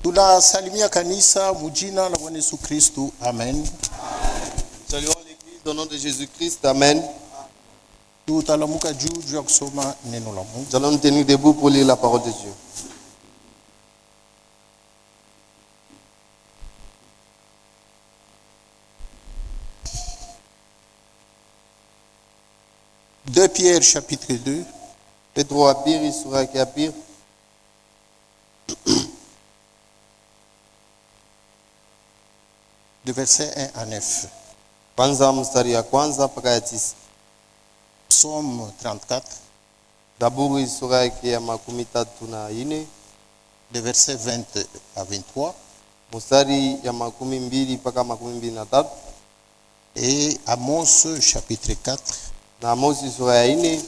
Tunasalimia kanisa mujina la Bwana Yesu Kristu. Amen. Saluons l'église au nom de Jésus-Christ. Amen. Tutalamuka juu ya kusoma neno la Mungu. Nous allons nous tenir debout pour lire la parole de Dieu. Deux Pierre chapitre 2. Petro wa pili sura yake ya pili. De verset 1 à 9. Kwanza mstari ya kwanza mpaka ya 9. Psaume 34. Zaburi sura yake ya 34. De verset 20 à 23. Mstari ya 12 mpaka 23. Et Amos chapitre 4. Na Amosi sura ya 4.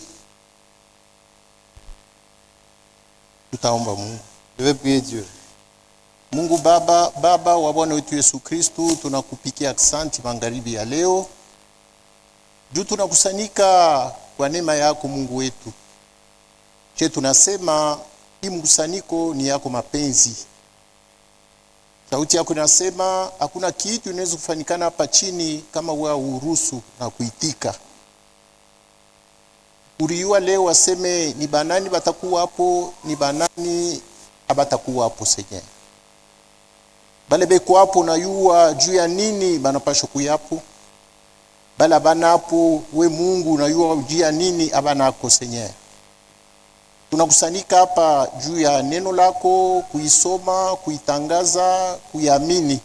Tutaomba Mungu. Je vais prier Dieu. Mungu Baba wa Bwana wetu Yesu Kristu, tunakupikia asante magharibi ya leo. Juu tunakusanyika kwa neema yako Mungu wetu. Je, tunasema hii mkusanyiko ni yako mapenzi. Sauti yako inasema hakuna kitu inaweza kufanikana hapa chini kama wewe uruhusu na kuitika. Uriwa leo waseme ni banani batakuwa hapo, ni banani abatakuwa hapo senye. Bale beko hapo na yuwa juu ya nini banapasha kuyapo. Bala bana hapo we Mungu na yuwa juu ya nini abana hako senye. Tunakusanyika hapa juu ya neno lako, kuisoma, kuitangaza, kuiamini.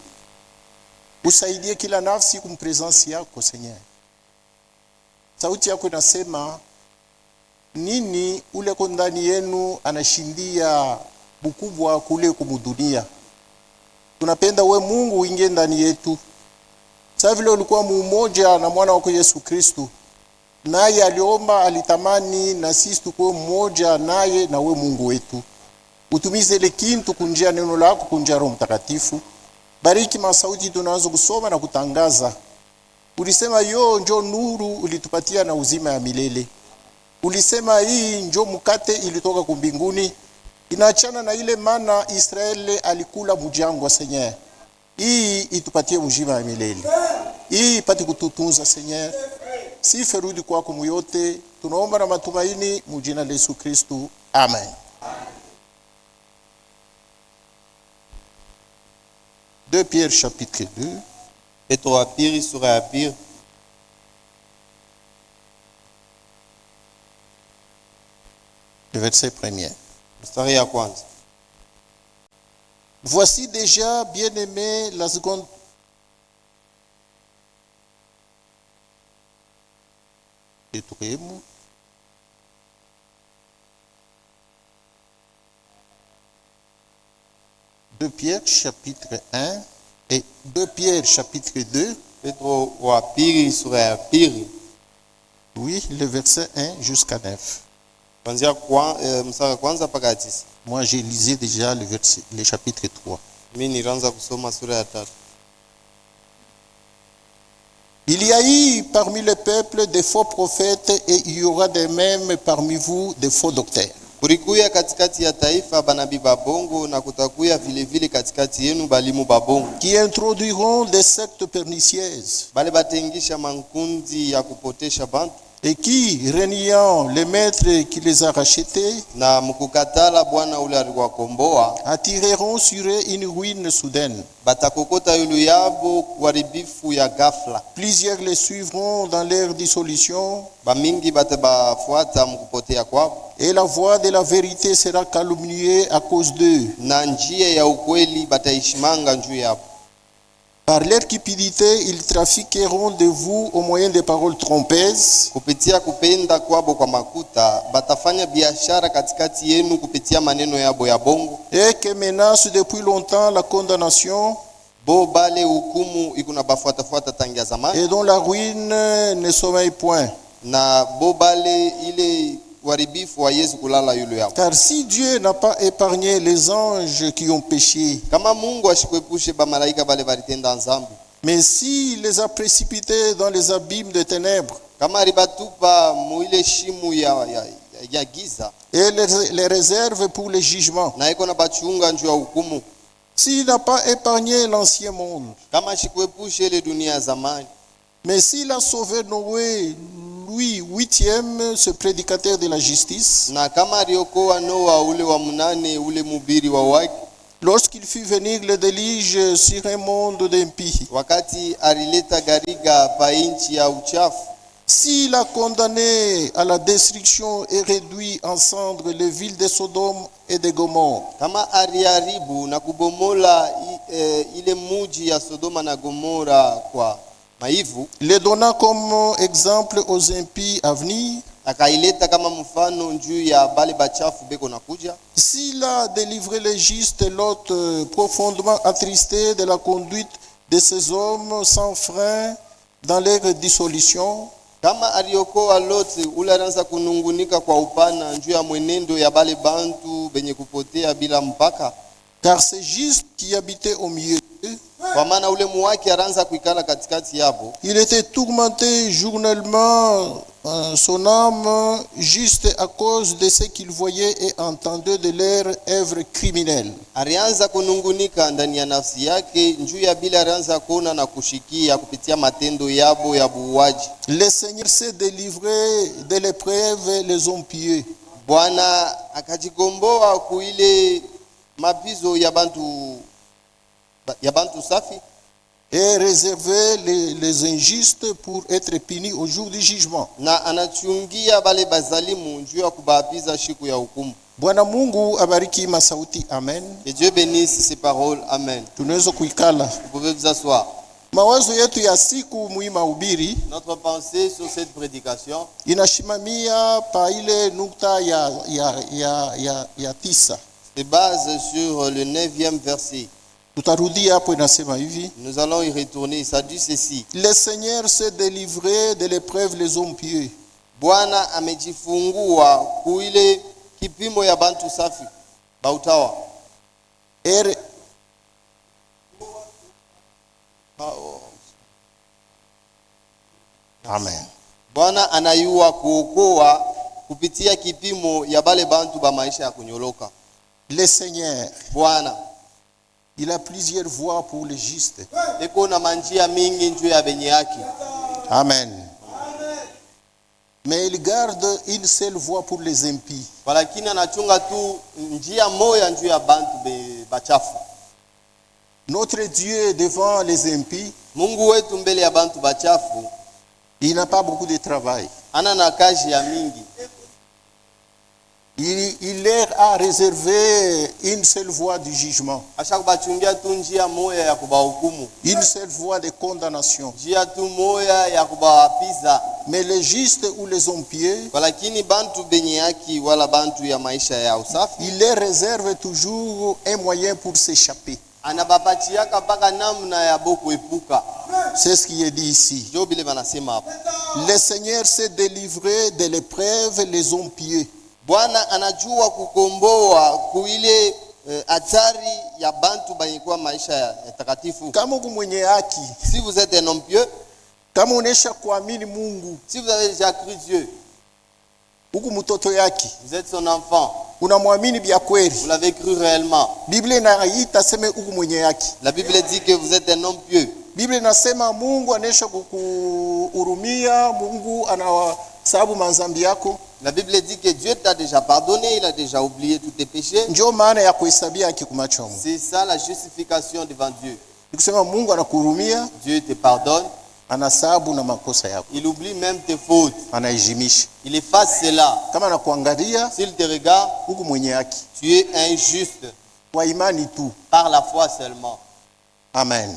Usaidie kila nafsi kumpresence yako senye. Sauti yako inasema nini ule kondani yenu anashindia bukubwa kule kumudunia. Tunapenda we Mungu uingie ndani yetu. Sasa vile ulikuwa mmoja na mwana wako Yesu Kristu, naye aliomba, alitamani na sisi tukuwe mmoja naye na we Mungu wetu. Utumize ile kintu kunjia neno lako, kunjia Roho Mtakatifu. Bariki masauti tunaanza kusoma na kutangaza. Ulisema yo njo nuru ulitupatia na uzima ya milele. Ulisema hii njo mkate ilitoka kumbinguni. Inaachana na ile mana Israeli alikula mujangwa Seigneur. Hii itupatie uzima ya milele. Hii ipate kututunza Seigneur. Sifa rudi kwako muyote. Tunaomba na matumaini mujina la Yesu Kristu. Amen. De Pierre chapitre 2. Petro wa pili sura ya pili. Le verset 1er. Mstari ya kwanza. Voici déjà, bien-aimé, la seconde. De Pierre chapitre 1 et 2 Pierre chapitre 2. Petro wa pili sura ya pili. Oui, le verset 1 jusqu'à 9. Kwanzia mstari kwanza mpaka 9. Moi, j'ai lisé déjà le chapitre 3. Mimi nilianza kusoma sura ya 3. Il y a eu parmi le peuple des faux prophètes et il y aura de même parmi vous des faux docteurs. Kulikuya katikati ya taifa banabii babongo na kutakuya vile vile katikati yenu balimu babongo. Qui introduiront des sectes pernicieuses. Bale batengisha mankundi ya kupotesha bantu. Et qui, reniant le maître qui les a rachetés, na mukukatala bwana ule aliwakomboa, attireront sur eux une ruine soudaine. Batakokota yulu yabo kuharibifu ya ghafla. Plusieurs les suivront dans leur dissolution. Bamingi batabafuata mkupotea kwao. Et la voix de la vérité sera calomniée à cause d'eux. Na njia ya ukweli bataishimanga njuu yabo. Par leur cupidité, ils trafiqueront de vous au moyen des paroles trompeuses. Kupitia kupenda kwabo kwa makuta, batafanya biashara katikati yenu kupitia maneno yabo ya bongo. Et que menace depuis longtemps la condamnation. Bo bale hukumu ikuna bafuata tangia zamani. Et dont la ruine ne sommeille point. Na bo bale ile waribifu wa Yesu kulala yule yao. Car si Dieu n'a pas épargné les anges qui ont péché, kama Mungu ashikwepushe ba malaika bale balitenda nzambi, mais s'il les a précipités dans les abîmes de ténèbres, kama ribatupa muile shimu ya giza, et les réserve pour le jugement, na iko na bachunga njuu ya hukumu, s'il n'a pas épargné l'ancien monde, kama shikuepushe ile dunia ya zamani, mais s'il a sauvé Noé, lui, 8e, ce prédicateur de la justice, na kama aliokoa Noa ule wa munane, ule mubiri wa waki, lorsqu'il fit venir le déluge sur un monde d'impies, wakati alileta gariga pa inchi ya uchafu, s'il a condamné à la destruction et réduit en cendres les villes de Sodome et de Gomorre, kama aliharibu na kubomola ile muji ya Sodoma na Gomora kwa maivu, les donnant comme exemple aux impies à venir, akaileta kama mfano juu ya bale bachafu beko nakuja, s'il a délivré les justes et Lot, profondément attristé de la conduite de ces hommes sans frein dans leur dissolution, kama aliokoa Loti ule anaanza kunungunika kwa upana juu ya mwenendo ya bale bantu benye kupotea bila mpaka, car ces justes qui habitaient au milieu d'eux, kwa maana ule muwaki anaanza kuikala katikati yabo, il était tourmenté journellement son âme juste à cause de ce qu'il voyait et entendait de leur œuvre criminelle. alianza kunungunika ndani ya nafsi yake juu ya bila alianza kuona na kushikia kupitia matendo yabo ya buuaji. Le Seigneur s'est délivré de l'épreuve les hommes pieux. Bwana akajigomboa kuile mapizo ya bantu safi, Et réservé les injustes pour être punis au jour du jugement. na anachungia bale bazalimu juu ya kubapiza siku ya hukumu. Bwana Mungu abariki masauti, amen. Que Dieu bénisse ces paroles, amen. Tunaweza kuikala. Vous pouvez vous asseoir. Mawazo yetu ya siku muhimu mahubiri Notre pensée sur cette prédication inashimamia pa ile nukta ya tisa. se base sur le 9e verset. Tutarudia hapo, inasema hivi: Nous allons y retourner. Ça dit ceci: le Seigneur s'est délivré de l'épreuve les hommes pieux. Bwana amejifungua kuile kipimo ya bantu safi bautawa. Amen. Bwana anayua kuokoa kupitia kipimo ya bale bantu ba maisha ya kunyoloka. Le Seigneur, Bwana il a plusieurs voies pour les justes. eko na manjia mingi njuu ya benye yake. Amen. Mais il garde une seule voie pour les impies. Walakini anachunga tu njia moya njuu ya bantu bachafu. Notre Dieu devant les impies, Mungu wetu mbele ya bantu bachafu il n'a pas beaucoup de travail. ana na kazi ya mingi. Il leur a réservé une seule voie du jugement, Asha kubachungia tu njia moya ya kubahukumu, une seule voie de condamnation. njia tu moya ya kubawapiza. Mais les justes ou les hommes pieux, Walakini bantu benye yaki wala bantu ya maisha ya usafi, il leur réserve toujours un moyen pour s'échapper. anabapatiaka mpaka namna ya boku epuka. C'est ce qui est dit ici. Ndio bile banasema hapo. Le Seigneur s'est délivré de l'épreuve les hommes pieux. Bwana anajua kukomboa kuile hatari ya bantu banyekuwa maisha ya takatifu. Kama uko mwenye haki, Si vous êtes un homme pieux, kama unesha kuamini Mungu, si vous avez déjà cru Dieu, uko mtoto yake, vous êtes son enfant, unamwamini bya vous kweli, l'avez cru réellement. Biblia inaita sema uko mwenye haki. La Bible dit que vous êtes un homme pieux. Biblia inasema Mungu anesha kukuhurumia, Mungu anawasababu mazambi yako. La Bible dit que Dieu t'a déjà pardonné, il a déjà oublié tous tes péchés. Ndio maana ya kuhesabia haki kumacho Mungu. C'est ça la justification devant Dieu. Nikusema Mungu anakuhurumia, Dieu te pardonne, anasababu na makosa yako, il oublie même tes fautes. anaijimisha. Il efface cela. Kama anakuangalia, S'il te regarde, uko mwenye haki tu es injuste kwa imani tu. par la foi seulement. Amen.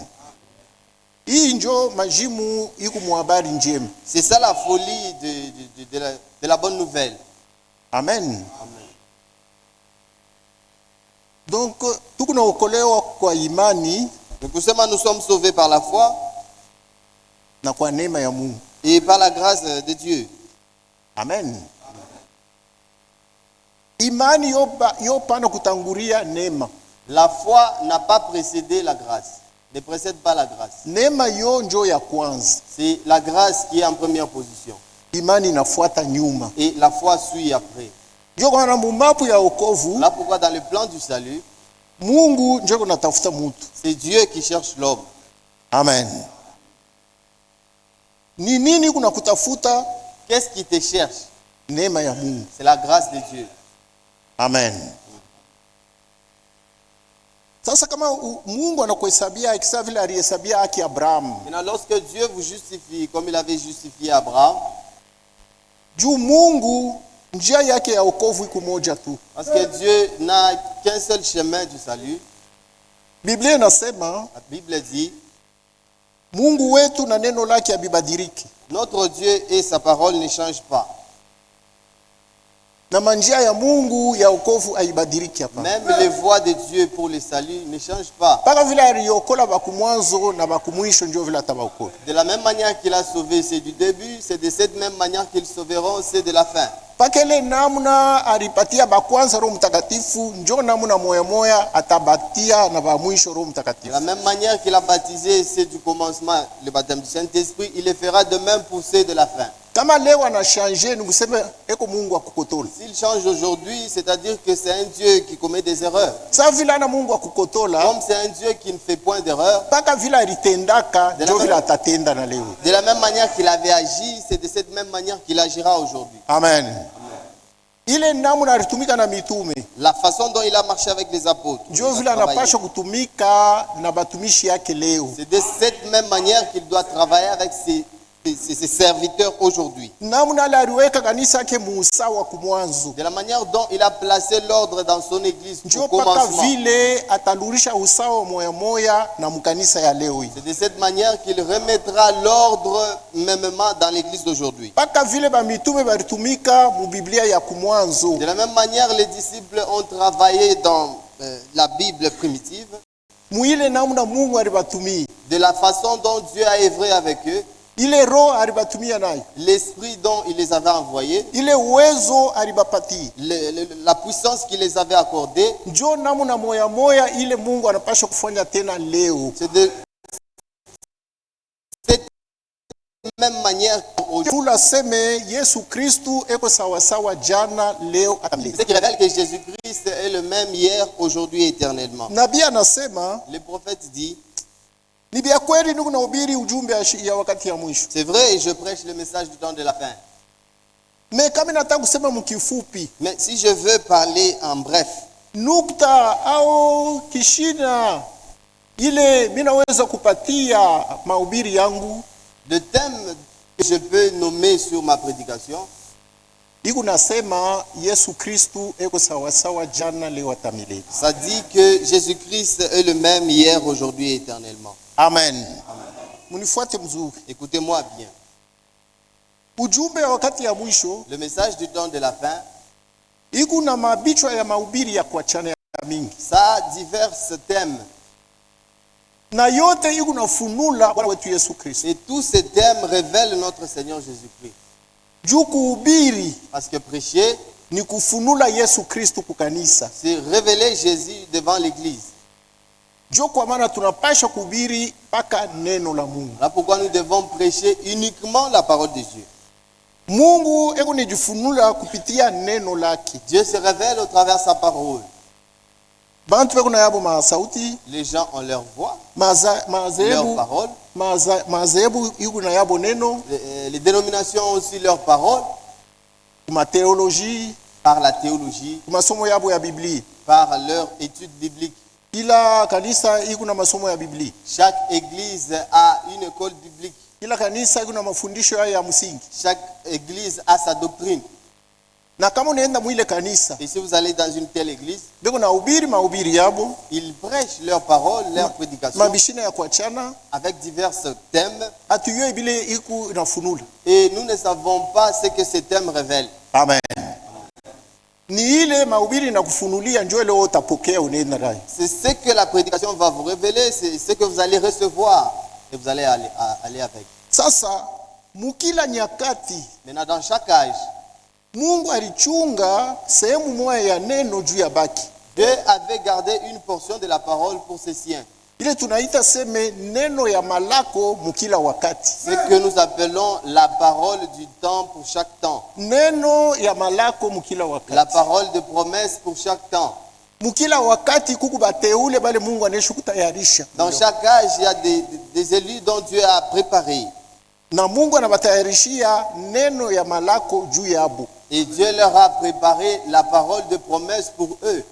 Hii njo majimu iko muhabari njema. C'est ça la folie de la bonne nouvelle. Amen. Amen. Donc tukunaokolewa kwa imani Nous sommes sauvés par la foi na kwa neema ya Mungu. et par la grâce de Dieu. Amen. Imani yopana kutangulia neema. La foi n'a pas précédé la grâce. Ne précède pas la grâce. Neema yo njo ya kwanza. C'est la grâce qui est en première position. Imani inafuata nyuma. Et la foi suit après. Njo kwa na mumapu ya wokovu Là pourquoi dans le plan du salut, Mungu ndio kunatafuta mtu. C'est Dieu qui cherche l'homme. Amen. Ni nini kuna kutafuta? Qu'est-ce qui te cherche? Neema ya Mungu. C'est la grâce de Dieu. Amen. Sasa kama Mungu anakuhesabia ikisa vile alihesabia haki Abraham. Maintenant, lorsque Dieu vous justifie comme il avait justifié Abraham, Juu Mungu njia yake ya wokovu iko moja tu. parce que Dieu n'a qu'un seul chemin du salut. Biblia inasema La Bible dit, Mungu wetu na neno lake habibadiliki. notre Dieu et sa parole ne changent pas. Na manjia ya Mungu ya wokovu haibadiliki hapa. Même les voies de Dieu pour le salut ne changent pas. Paka vile aliokola bakumwanzo na bakumwisho ndio vile atabaokola. De la même manière qu'il a sauvé ceux du début, c'est de cette même manière qu'ils sauveront ceux de la fin. Paka ile namna alipatia bakwanza Roho Mtakatifu ndio namna moya moya atabatia na ba mwisho Roho De Mtakatifu. la même manière qu'il a baptisé ceux du commencement, le baptême du Saint-Esprit, il le fera de même pour ceux de la fin. Kama leo ana changer ni kusema eko Mungu akukotola. S'il change aujourd'hui, c'est-à-dire que c'est un Dieu qui commet des erreurs. Sasa vile ana Mungu akukotola, Comme c'est un Dieu qui ne fait point d'erreur, paka vile alitendaka ndio vile atatenda na leo. de la même manière qu'il avait agi, c'est de cette même manière qu'il agira aujourd'hui. Amen. Ile namna alitumika na mitume La façon dont il a marché avec les apôtres, il ndio a vile travaillé. anapasha kutumika na batumishi yake leo. C'est de cette même manière qu'il doit travailler avec ses serviteurs aujourd'hui. Namna aliweka kanisa yake musawa kumwanzo De la manière dont il a placé l'ordre dans son église ndio au paka commencement. vile atalurisha usawa moya moya na mkanisa ya leo hii. C'est de cette manière qu'il remettra l'ordre mêmement dans l'église d'aujourd'hui. Paka vile ba mitume balitumika mu Biblia ya kumwanzo De la même manière, les disciples ont travaillé dans la Bible primitive. muile namna Mungu alibatumia. De la façon dont Dieu a œuvré avec eux, Ile roho alibatumia nayo. l'esprit dont il les avait envoyés, Ile uwezo alibapatia. la puissance qu'il les avait accordée, Ndio namna moya moya ile Mungu anapasha kufanya tena leo. c'est de cette même manière aujourd'hui. Tula seme Yesu Kristu eko sawa sawa jana leo atamilele. Ce qui révèle que Jésus-Christ est le même hier, aujourd'hui et éternellement. Nabii anasema Le prophète dit, ni vya kweli ndugu nahubiri ujumbe ya wakati ya mwisho. c'est vrai, je prêche le message du temps de la fin. Me kama nataka kusema mkifupi, Mais si je veux parler en bref, nukta au kishina ile mimi naweza kupatia mahubiri yangu le thème que je peux nommer sur ma prédication, iko nasema Yesu Kristu eko sawa sawa jana leo atamilele. ça dit que Jésus-Christ est le même hier, aujourd'hui et éternellement. Amen. Munifuate mzuri. Écoutez-moi bien. Ujumbe ya wakati ya mwisho Le message du temps de la fin, iko na mabichwa ya mahubiri ya kuachana ya mingi. ça a divers thèmes. Na yote iko nafunula Bwana wetu Yesu Kristo. Et tous ces thèmes révèlent notre Seigneur Jésus-Christ. Juu kuhubiri Parce que prêcher, ni kufunula Yesu Kristo kukanisa. c'est révéler Jésus devant l'Église. Juu kwa maana tunapasha kuhubiri mpaka neno la Mungu. Voilà pourquoi nous devons prêcher uniquement la parole de Dieu. Mungu eko nijifunula kupitia neno lake. Dieu se révèle au travers de sa parole. Bantu beko na yabo masauti, Les gens ont leur voix, leur mazebu, parole. mazebu iko na yabo neno, Les dénominations ont aussi leur parole kuma theologie, par la théologie, kuma somo yabo ya Biblia. par leur étude biblique. Kila kanisa iko na masomo ya Biblia. Chaque église a une école biblique. Kila kanisa iko na mafundisho ya msingi. Chaque église a sa doctrine. Na kama unaenda mwile kanisa, Et si vous allez dans une telle église, beko na mahubiri yabo, ils prêchent leurs paroles, leurs prédications mabishina ya kuachana, avec divers thèmes. atuyue bile iko nafunula. Et nous ne savons pas ce que ces thèmes révèlent. Amen. Ni ile mahubiri na kufunulia njoo leo utapokea unaenda nayo. C'est ce que la prédication va vous révéler, c'est ce que vous allez recevoir et vous allez aller avec. Sasa mukila nyakati Maintenant, dans chaque âge, Mungu alichunga sehemu moja ya neno juu ya baki. Dieu avait gardé une portion de la parole pour ses siens. Ile tunaita seme neno ya malako mukila wakati. Ce que nous appelons la parole du temps pour chaque temps. Neno ya malako mukila wakati. La parole de promesse pour chaque temps. Mukila wakati kuku bateule bale Mungu anesha kutayarisha. Dans chaque âge, il y a des élus dont Dieu a préparé. Na Mungu anabatayarishia neno ya malako juu yabo. Et Dieu leur a préparé la parole de promesse pour eux.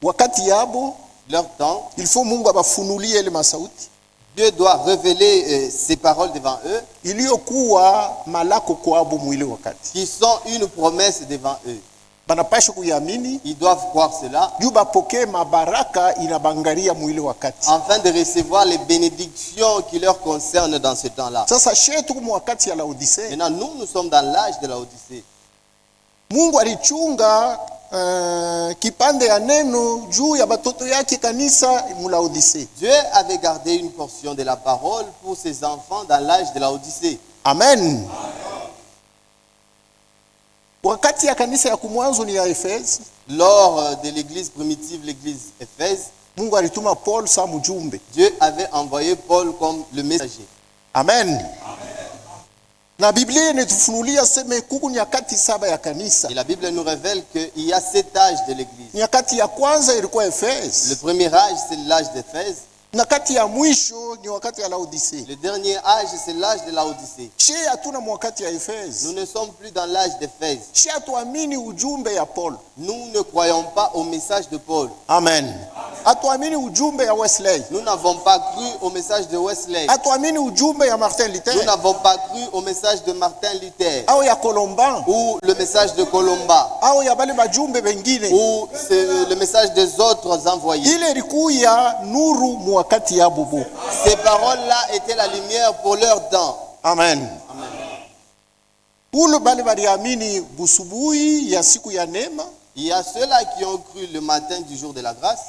Wakati yabo, Leur temps, il faut Mungu abafunulie ile masauti. Dieu doit révéler ces paroles devant eux, Iliyokuwa malako kwabo mwile wakati. qui sont une promesse devant eux. Banapasha kuyamini, Ils doivent croire cela, juu bapoke mabaraka inabangaria mwile wakati. afin de recevoir les bénédictions qui leur concernent dans ce temps-là. Sasa shetu kumu wakati ya Laodicea, Maintenant, nous sommes dans l'âge de la Odyssée. Mungu alichunga kipande ya neno juu ya batoto yake kanisa mu Laodicea. Dieu avait gardé une portion de la parole pour ses enfants dans l'âge de la Odyssée. Amen. Wakati ya kanisa ya kumwanzo ni ya Efeso, Lors de l'église primitive, l'église Éphèse, Mungu alituma Paul sa mjumbe. Dieu avait envoyé Paul comme le messager. Amen. Na Biblia inatufunulia sema kuku nyakati saba ya kanisa. Et la Bible nous révèle qu'il y a 7 âges de l'église. Nyakati ya kwanza ilikuwa Le Efeso. premier âge, c'est l'âge d'Éphèse. Nyakati ya mwisho ni wakati ya Laodicea. Le dernier âge, c'est l'âge de la Odyssée. She hatuna mwakati ya Efeso. Nous ne sommes plus dans l'âge d'Éphèse. She hatuamini ujumbe ya Paul. Nous ne croyons pas au message de Paul. Amen. Hatuamini ujumbe ya Wesley. Nous n'avons pas cru au message de Wesley. Hatuamini ujumbe ya Martin Nous Luther n'avons pas cru au message de Martin Luther au ya Colomban ou le message de Colomba au ya bale bajumbe bengine. ou c'est le message des autres envoyés. Ile ilikuya nuru mwakati ya bubu. Ces paroles-là étaient la lumière pour leur temps. Amen. Ule bale baliamini busubuhi ya siku ya neema, Il y a ceux-là qui ont cru le matin du jour de la grâce,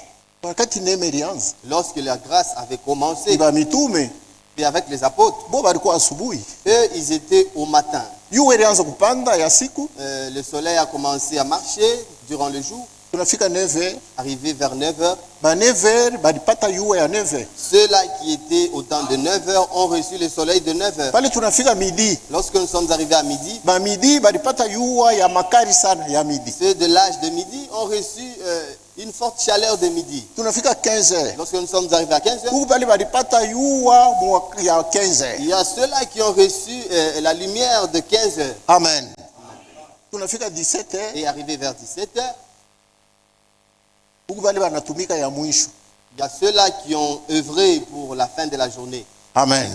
wakati neema ilianza. lorsque la grâce avait commencé, Iba mitume et avec les apôtres. bo balikuwa asubuhi. Eux, ils étaient au matin. Yuwe ilianza kupanda ya siku, Le soleil a commencé à marcher durant le jour, tunafika 9h. arrivé vers 9h. Ba 9h balipata yuwe ya 9h. Ceux-là qui étaient au temps de 9h ont reçu le soleil de 9h. Pale tunafika midi, Lorsque nous sommes arrivés à midi, ba midi balipata yuwa ya makari sana ya midi. ceux de l'âge de midi ont reçu une forte chaleur de midi. Tunafika 15h. Lorsque nous sommes arrivés à 15h, Kuku bale balipata yuwa ya 15h. il y a ceux-là qui ont reçu la lumière de 15h. Amen. Tunafika 17h. Et arrivé vers 17h, Kuku bale banatumika ya mwisho. il y a ceux-là qui ont œuvré pour la fin de la journée. Amen.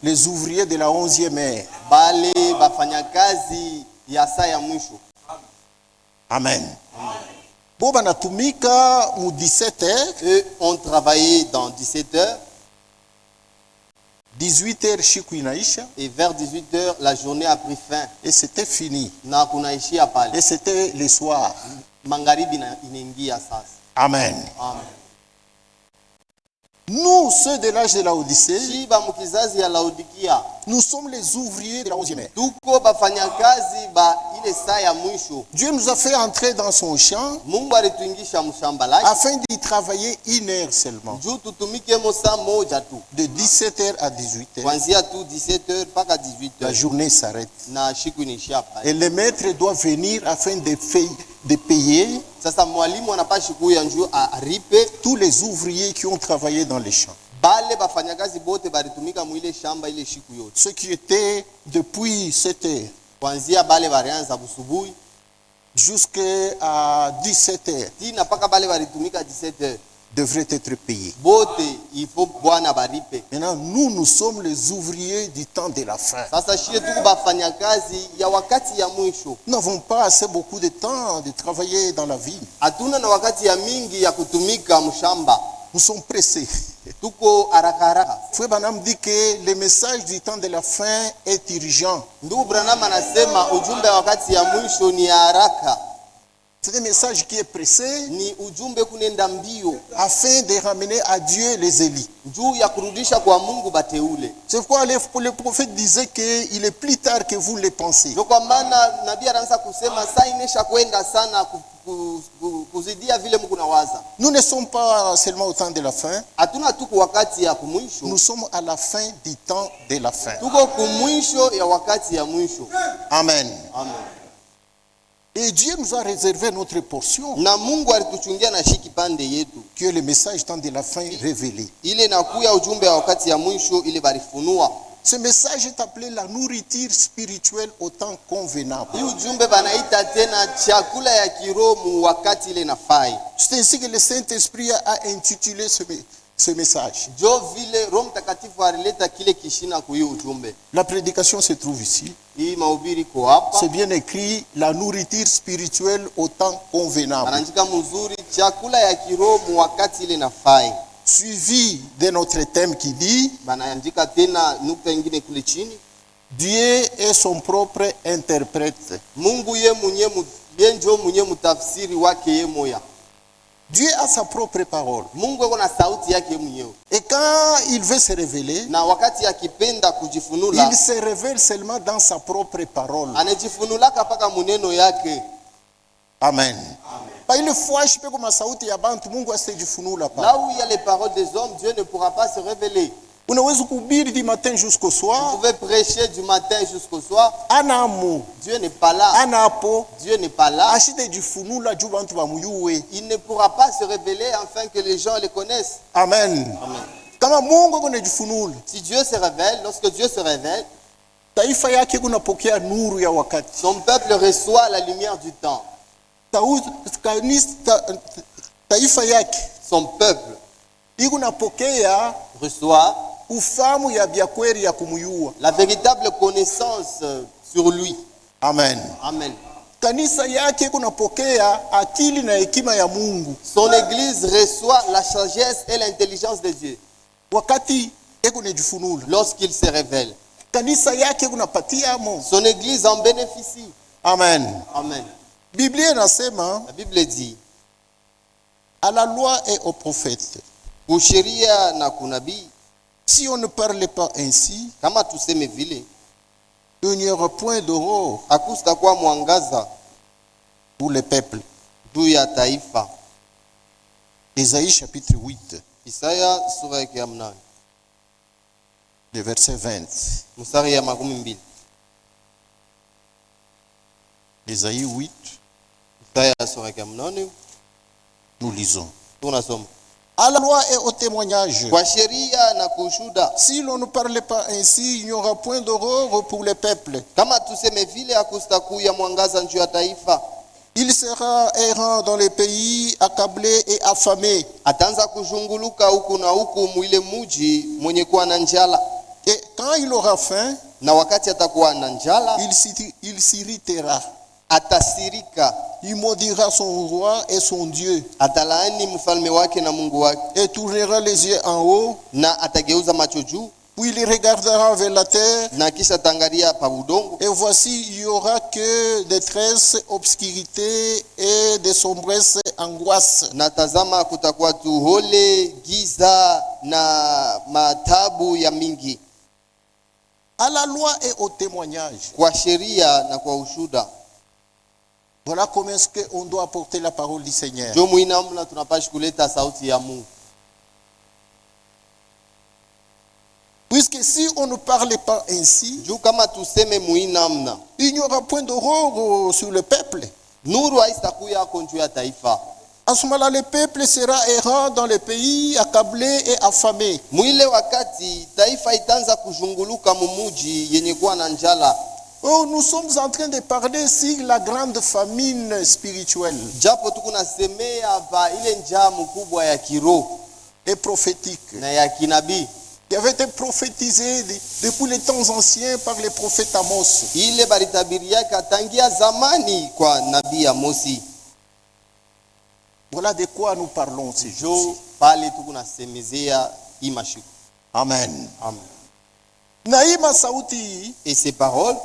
Les ouvriers de la 11e heure. Bale bafanyakazi ya saa ya mwisho. Amen. Bo banatumika mu 17h, Eux ont travaillé dans 17h 18h shiku inaisha et vers 18h, la journée a pris fin. et c'était fini. Na kunaishia pale. Et c'était le soir. Magharibi inaingia sasa. Amen. Amen. Nous, ceux de l'âge de la Odyssée, Shiba mukizazi ya Laodikia. nous sommes les ouvriers de la 11e heure. Tuko bafanyakazi ba ile saa ya mwisho. Dieu nous a fait entrer dans son champ Mungu alituingisha mshamba lake afin d'y travailler 1 heure seulement. juu tutumike saa moja tu. De 17h à 18h, Kuanzia tu 17h mpaka la 18h. journée s'arrête. Na siku inaishia pale. Et le maître doit venir afin de payer Sasa mwalimu anapashi kuya njoo aripe tous les ouvriers qui ont travaillé dans les champs. bale bafanyakazi bote balitumika mwile shamba ile siku yote. Ceux qui étaient depuis 7 heures Kuanzia bale balianza busubuhi jusqu'à 17 heures tina mpaka bale balitumika 17h. devraient être payés. Bote il faut bwana baripe. Maintenant, nous sommes les ouvriers du temps de la fin. Sasa shie tuko bafanyakazi ya wakati ya mwisho. Nous n'avons pas assez beaucoup de temps de travailler dans la ville. Hatuna na wakati ya mingi ya kutumika mshamba. Nous sommes pressés. Tuko haraka haraka. Frère Branham dit que le message du temps de la fin est urgent. Ndugu Branham anasema ujumbe wa wakati ya mwisho ni haraka. C'est un message qui est pressé Ni ujumbe kunenda mbio. afin de ramener à Dieu les élus. Juu ya kurudisha kwa Mungu bateule. C'est pourquoi le prophète disait qu'il est plus tard que vous le pensez. Ndio kwa maana nabii anaanza kusema saa inesha kwenda sana kuzidia vile Mungu nawaza. Nous ne sommes pas seulement au temps de la fin, Hatuna tuko wakati ya kumwisho. nous sommes à la fin du temps de la fin. Tuko kumwisho ya wakati ya mwisho. Amen. Amen. Et Dieu nous a réservé notre portion, na Mungu alituchungia na shiki pande yetu. que le message temps de la fin révélé. Ile nakuya ujumbe wa wakati ya mwisho ile balifunua. Ce message est appelé la nourriture spirituelle au temps convenable. Hii ujumbe banaita tena chakula ya kiroho mu wakati ile nafai. C'est ainsi que le Saint-Esprit a intitulé ce message. Jo vile Roho Mtakatifu alileta kile kishina kwa hiyo ujumbe. La prédication se trouve ici. Hii mahubiri ko hapa. C'est bien écrit, la nourriture spirituelle au temps convenable. Anaandika mzuri chakula ya kiroho mu wakati ile nafai. Suivi de notre thème qui dit, Banaandika tena nukta nyingine kule chini. Dieu est son propre interprète. Mungu ye njo mwenye mtafsiri wake ye moya. Dieu a sa propre parole. Mungu yuko na sauti yake mwenyewe. Et quand il veut se révéler, Na wakati akipenda kujifunula, il se révèle seulement dans sa propre parole. anajifunulaka paka muneno yake. Amen. Pas une fois je peux comme sauti ya bantu Mungu asijifunula pa. Là où il y a les paroles des hommes, Dieu ne pourra pas se révéler. Unaweza kuhubiri du matin jusqu'au Vous soir, pouvez prêcher du matin jusqu'au soir. ana amo, Dieu n'est pas là. ana apo, Dieu n'est pas là. ashite jifunula juu bantu bamuyue. Il ne pourra pas se révéler afin que les gens le connaissent. Amen. Amen. Kama Mungu kunajifunula, Si Dieu se révèle, lorsque Dieu se révèle, taifa yake kunapokea nuru ya wakati. son peuple reçoit la lumière du temps. Taifa yake Son peuple ikunapokea reçoit ufamu ya byakweri ya kumuyua. la véritable connaissance sur lui. Amen. Amen. Kanisa yake kunapokea akili na hekima ya Mungu Son église reçoit la sagesse et l'intelligence de Dieu wakati ekunejifunula. lorsqu'il se révèle. Kanisa yake kunapatia mo. Son église en bénéficie. Amen. Amen. Biblia inasema La Bible dit, à la loi et aux prophètes, kusheria na kunabii, si on ne parle pas ainsi, kama tuseme vile, il n'y aura point d'aurore hakustakuwa mwangaza pour le peuple. juu ya taifa. Ésaïe chapitre 8, Isaya sura yake ya 8 le verset 20. mstari ya 12. Ésaïe 8, Isaya sura yake ya 8 nous lisons. tunasoma, À la loi et au témoignage, kwa sheria na kushuda, si l'on ne parle pas ainsi, il n'y aura point d'aurore pour le peuple. kama tuseme vile hakustakuya mwangaza juu ya taifa. Il sera errant dans les pays, accablé et affamé. Ataanza kuzunguluka huku na huku mwile muji mwenye kuwa na njala, Et quand il aura faim, na wakati atakuwa na njala il s'irritera. atasirika, Il maudira son roi et son Dieu, atalaani mfalme wake na Mungu wake, et tournera les yeux en haut, na atageuza macho juu, puis il regardera vers la terre, na kisha tangalia pa udongo. et voici, il n'y aura que détresse, obscurité et de sombresses angoisse. Na tazama kutakuwa tuhole, giza na matabu ya mingi. À la loi et au témoignage. Kwa sheria na kwa ushuda, Voilà comment est-ce qu'on doit apporter la parole du Seigneur. ndio muinamna tunapashi kuleta sauti ya Mungu. Puisque si on ne parle pas ainsi, Juu kama tuseme muinamna, il n'y aura point d'aurore sur le peuple. nuru haistakuya ako juu ya taifa. À ce moment-là, le peuple sera errant dans les pays, accablé et affamé. Mwile wakati taifa itaanza kuzunguluka mumuji yenye kuwa na njala. Oh, nous sommes en train de parler sur la grande famine spirituelle Japo tukunasemea pa ile njaa mkubwa ya kiroho et prophétique na ya kinabii, qui avait été prophétisée depuis les temps anciens par le prophète Amos. ile balitabiriaka tangia zamani kwa nabii Amosi. Voilà de quoi nous parlons ces Jo jours. pale tukunasemezea hii mashiku. Amen. Amen. Na hii masauti Et ces paroles,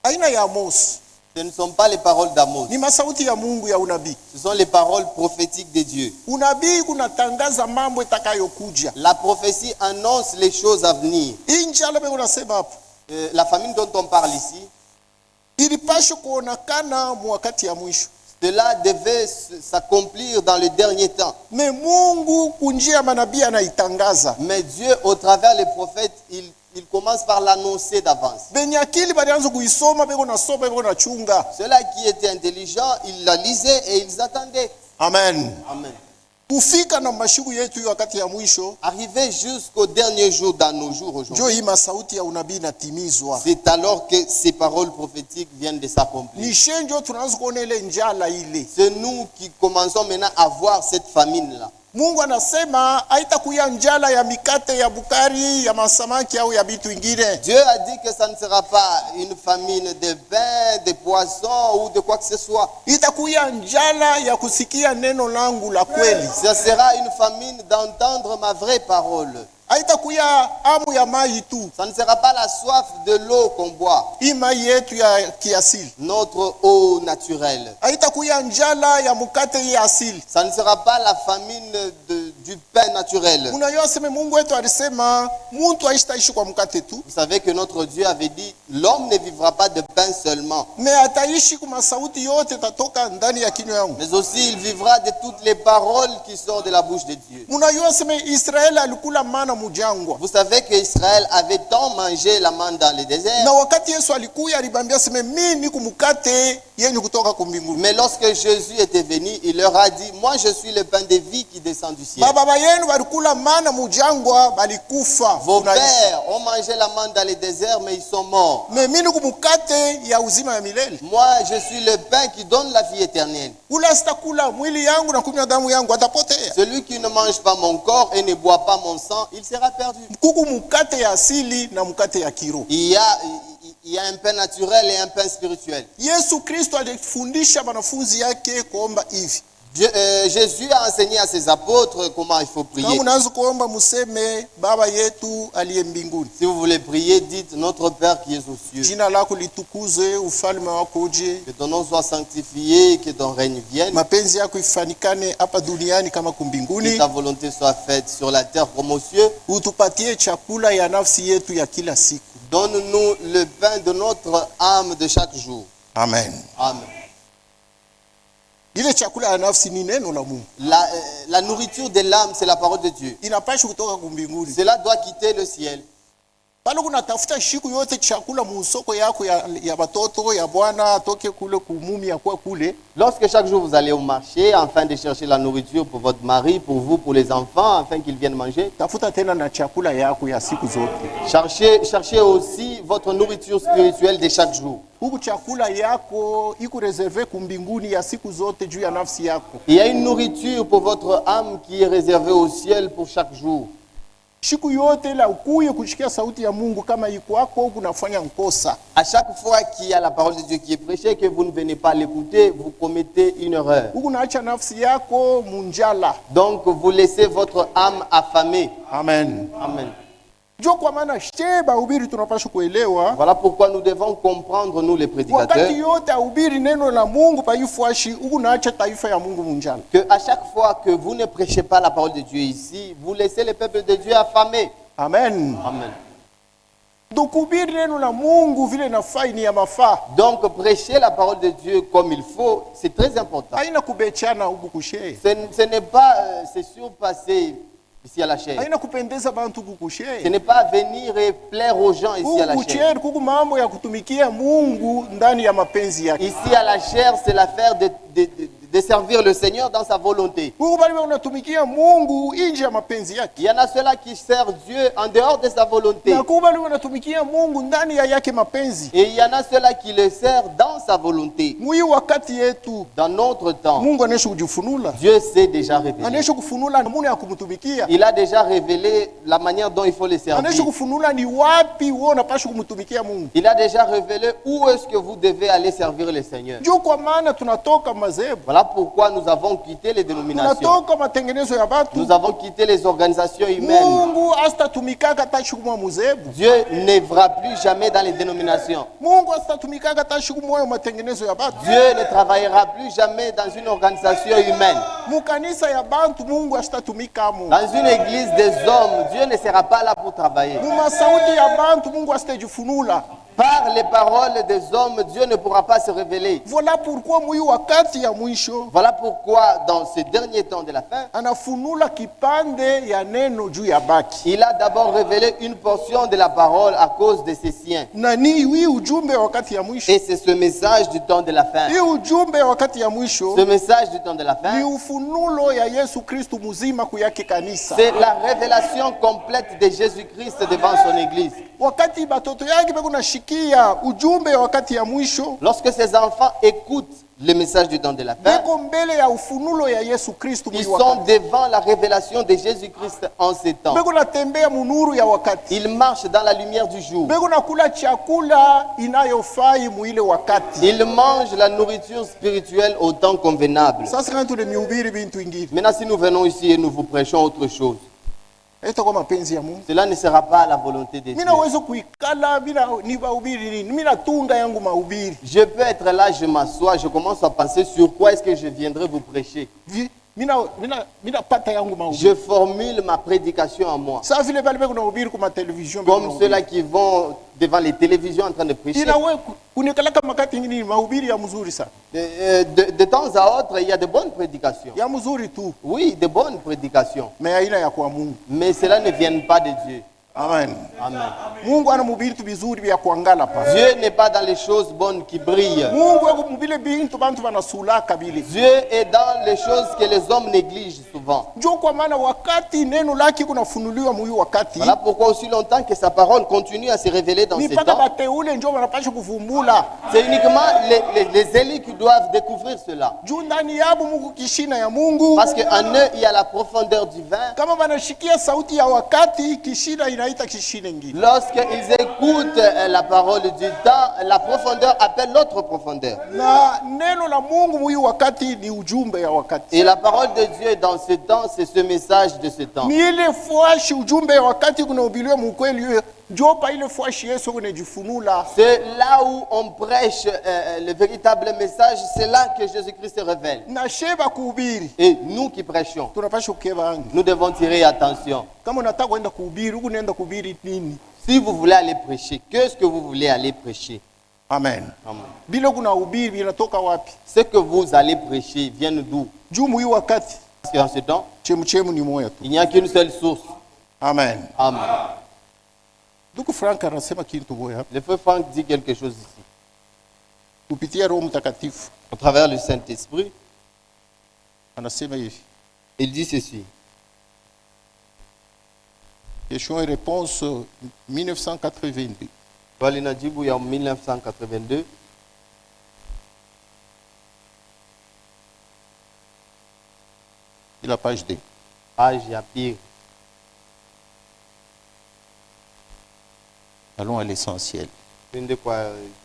aina ya Amos ce ne sont pas les paroles d'Amos, ni masauti ya Mungu ya unabii. ce sont les paroles prophétiques de Dieu. Unabii kunatangaza mambo itakayokuja. La prophétie annonce les choses à venir. Hii njala beko nasema hapo La famine dont on parle ici, ilipaswa kuonekana mwakati ya mwisho. cela devait s'accomplir dans le dernier temps. Me Mungu kunjia manabii anaitangaza. Mais Dieu, au travers les prophètes, il il commence par l'annoncer d'avance. benye akili balianza kuisoma beko nasoma beko nachunga. Ceux-là qui étaient intelligents, ils la lisaient et ils attendaient. Amen. Amen. Kufika na mashiku yetu hiyo wakati ya mwisho, Arrivé jusqu'au dernier jour dans nos jours njo aujourd'hui, hii masauti ya unabii inatimizwa. c'est alors que ces paroles prophétiques viennent de s'accomplir. Ni shenjo tunaanza kuona ile njala ile. C'est nous qui commençons maintenant à voir cette famine-là. Mungu anasema haitakuya njala ya mikate ya bukari ya masamaki au ya bitu ingine. Dieu a dit que ça ne sera pas une famine de pain, de poissons ou de quoi que ce soit. Itakuya njala ya kusikia neno langu la kweli. Ce sera une famine d'entendre ma vraie parole. Haitakuya amu ya mai tu. Ça ne sera pas la soif de l'eau qu'on boit, Hii mai yetu ya kiasili. notre eau naturelle. Haitakuya njala ya mukate ya asili. Ça ne sera pas la famine du pain naturel. Unajua sema Mungu wetu alisema mtu aishtaishi kwa mkate tu, Vous savez que notre Dieu avait dit, l'homme ne vivra pas de pain seulement, me ataishi kwa sauti yote tatoka ndani ya kinywa yangu. mais aussi il vivra de toutes les paroles qui sortent de la bouche de Dieu. Unajua sema Israeli alikula mana mujangwa. Vous savez qu'Israël avait tant mangé la manne dans le désert, Na wakati Yesu alikuya alibambia sema mimi ni kumukate yenye kutoka kumbinguni. mais lorsque Jésus était venu, il leur a dit, moi je suis le pain de vie qui descend du ciel. Baba yenu balikula mana mujangwa balikufa. Vos pères ont mangé la manne dans le désert, mais ils sont morts. Me mimi ni kumukate ya uzima ya milele. Moi, je suis le pain qui donne la vie éternelle. Ula sitakula mwili yangu na kunywa damu yangu atapotea. Celui qui ne mange pas mon corps et ne boit pas mon sang, il sera perdu. Kuku mukate ya asili na mukate ya kiroho. Il y a un pain naturel et un pain spirituel. Yesu Kristo alifundisha wanafunzi yake kuomba hivi. Jésus a enseigné à ses apôtres comment il faut prier. Kama unaanza kuomba museme Baba yetu aliye mbinguni. Si vous voulez prier, dites notre Père qui est aux cieux. Jina lako litukuzwe, ufalme wako uje. Que ton nom soit sanctifié, que ton règne vienne, Mapenzi yako ifanikane hapa duniani kama que kumbinguni. ta volonté soit faite sur la terre comme aux cieux. Utupatie chakula ya nafsi yetu ya kila siku. Donne-nous le pain de notre âme de chaque jour. Amen. Amen. Ile chakula ya nafsi ni neno la Mungu. La nourriture de l'âme, c'est la parole de Dieu. Inapaswa kutoka kumbinguni. Cela doit quitter le ciel. Pale kunatafuta shiku yote chakula musoko yako ya batoto ya bwana atoke kule kumumi ya kwa kule. Lorsque chaque jour vous allez au marché afin de chercher la nourriture pour votre mari, pour vous, pour les enfants, afin qu'ils viennent manger, Tafuta tena na chakula yako ya siku zote. cherchez aussi votre nourriture spirituelle de chaque jour. Huku chakula yako iko reserve kumbinguni ya siku zote juu ya nafsi yako. Il y a une nourriture pour votre âme qui est réservée au ciel pour chaque jour. Siku yote la ukuye kushikia sauti ya Mungu kama iko wako kunafanya nkosa. À chaque fois qu'il y a la parole de Dieu qui est prêchée, que vous ne venez pas l'écouter, vous commettez une erreur. Huku naacha nafsi yako munjala. Donc vous laissez votre âme affamée. Amen. Amen. Jo kwa maana sheba ubiri tunapaswa kuelewa. Voilà pourquoi nous devons comprendre, nous les prédicateurs, Wakati yote ubiri neno la Mungu paifuashi huku naacha taifa ya Mungu munjala. que à chaque fois que vous ne prêchez pas la parole de Dieu ici, vous laissez le peuple de Dieu affamé. Amen. Amen. Donc ubiri neno la Mungu vile nafaa ni ya mafaa. Donc prêcher la parole de Dieu comme il faut, c'est très important. Haina kubechana huku kushe. Ce n'est pas se surpasser ici à la chair. Haina kupendeza bantu huku kushe. Ce n'est pas venir et plaire aux gens ici à la Huku chair. kuche kuku mambo ya kutumikia Mungu ndani ya mapenzi yake. Ici à la chair, c'est l'affaire de servir le Seigneur dans sa volonté. Huku bali unatumikia Mungu nje ya mapenzi yake. Il y en a ceux-là qui servent Dieu en dehors de sa volonté. Na huku bali unatumikia Mungu ndani ya yake mapenzi. Et il y en a ceux-là qui le servent dans sa volonté. Mwi wakati yetu Dans notre temps, Mungu anesha kujifunula. Dieu s'est déjà révélé. Anesha kufunula namuna ya kumtumikia. Il a déjà révélé la manière dont il faut le Anesha servir. kufunula ni wapi wewe unapaswa kumtumikia Mungu. Il a déjà révélé où est-ce que vous devez aller servir le Seigneur. Jo kwa maana tunatoka mazebu. Voilà pourquoi nous avons quitté les dénominations. Tunatoka matengenezo ya batu. Nous avons quitté les organisations humaines. Mungu asitatumikaka tashi kumwa muzebu. Dieu n'œuvrera plus jamais dans les dénominations. Mungu asitatumikaka tashi kumwa matengenezo ya batu. Dieu ne travaillera plus jamais dans une organisation humaine. Mukanisa ya bantu Mungu asitatumika mu. Dans une église des hommes, Dieu ne sera pas là pour travailler. Mumasauti ya bantu Mungu asitajifunula. Par les paroles des hommes, Dieu ne pourra pas se révéler. Voilà pourquoi mwi wakati ya mwisho Voilà pourquoi, dans ce dernier temps de la fin, anafunula kipande ya neno juu ya baki. il a d'abord révélé une portion de la parole à cause de ses siens. Na ni wi ujumbe wa wakati ya mwisho. Et c'est ce message du temps de la fin. Hii ujumbe wa wakati ya mwisho Ce message du temps de la ni fin, ufunulo ya Yesu Kristu muzima kuyake kanisa. c'est la révélation complète de Jésus-Christ devant son Église. Wakati batoto yake beko nashikia ujumbe wa wakati ya mwisho, Lorsque ces enfants écoutent le message du temps de la fin, beko mbele ya ufunulo ya Yesu Kristu ils mwi sont wakati. devant la révélation de Jésus-Christ en ces temps. Beko natembea munuru ya wakati. Ils marchent dans la lumière du jour. Beko nakula chakula inayofai muile wakati. Ils mangent la nourriture spirituelle au temps convenable. Sasa kama tunamhubiri bintu ingine, Maintenant, si nous venons ici et nous vous prêchons autre chose, haitakuwa mapenzi ya Mungu. cela ne sera pas la volonté de Dieu. Mina uwezo kuikala bila ni mahubiri nini? Mina tunga yangu mahubiri. Je peux être là, je m'assois, je commence à penser sur quoi est-ce que je viendrai vous prêcher. Mina pata yangu mahubiri. Je formule ma prédication à moi. Sasa vile pale beko nahubiri kwa television Comme ceux-là qui vont devant les télévisions en train de prêcher. ina wewe kunikalaka makati ngini mahubiri ya mzuri sana. De temps à autre, il y a de bonnes prédications. Ya mzuri tu, Oui, de bonnes prédications. mais haina ya kwa Mungu. Mais cela ne vient pas de Dieu. Amen. Amen. Mungu anamhubiri tu vizuri vya kuangala pa. Dieu n'est pas dans les choses bonnes qui brillent. Mungu akumhubiri bintu bantu banasulaka bile. Dieu est dans les choses que les hommes négligent souvent. Njo kwa maana wakati neno lake kunafunuliwa muyu wakati. Voilà pourquoi aussi longtemps que sa parole continue à se révéler dans Ni ces paka temps. bateule njo wanapasha kuvumbula. C'est uniquement les élus qui doivent découvrir cela. Juu ndani yabo Mungu kishina ya Mungu. Parce qu'en eux, il y a la profondeur du vin. Kama banashikia sauti ya wakati kishina inaita kishina ingine. Lorsqu'ils écoutent la parole du temps, la profondeur appelle l'autre profondeur. Na neno la Mungu muyu wakati ni ujumbe ya wakati. Et la parole de Dieu dans ce temps, c'est ce message de ce temps. Ni ile fwashi ujumbe ya wakati kunahubiriwa mukweli njo pa ile fwashi Yesu kunajifunula. C'est là où on prêche le véritable message, c'est là que Jésus-Christ se révèle. Na sheba kuhubiri. Et nous qui prêchons, Tunapasha kukeba angi. nous devons tirer attention. Kama unataka kwenda kuhubiri, huku nenda kuhubiri nini? Si vous voulez aller prêcher, qu'est-ce que vous voulez aller prêcher? Amen. Amen. Bila kunahubiri vinatoka wapi? Ce que vous allez prêcher vient d'où? Juu muyu wakati Parce qu'en ce temps, chemuchemu ni moya tu. il n'y a qu'une seule source. Amen. Amen. Ndugu Frank anasema kitu moya hapa. Le frère Franck dit quelque chose ici. Kupitia Roho Mtakatifu Au travers le Saint-Esprit, anasema hivi. il dit ceci. Question et réponse 1982. Swali na jibu ya 1982. Et la page 2. Page ya pire. Allons à l'essentiel. Twende kwa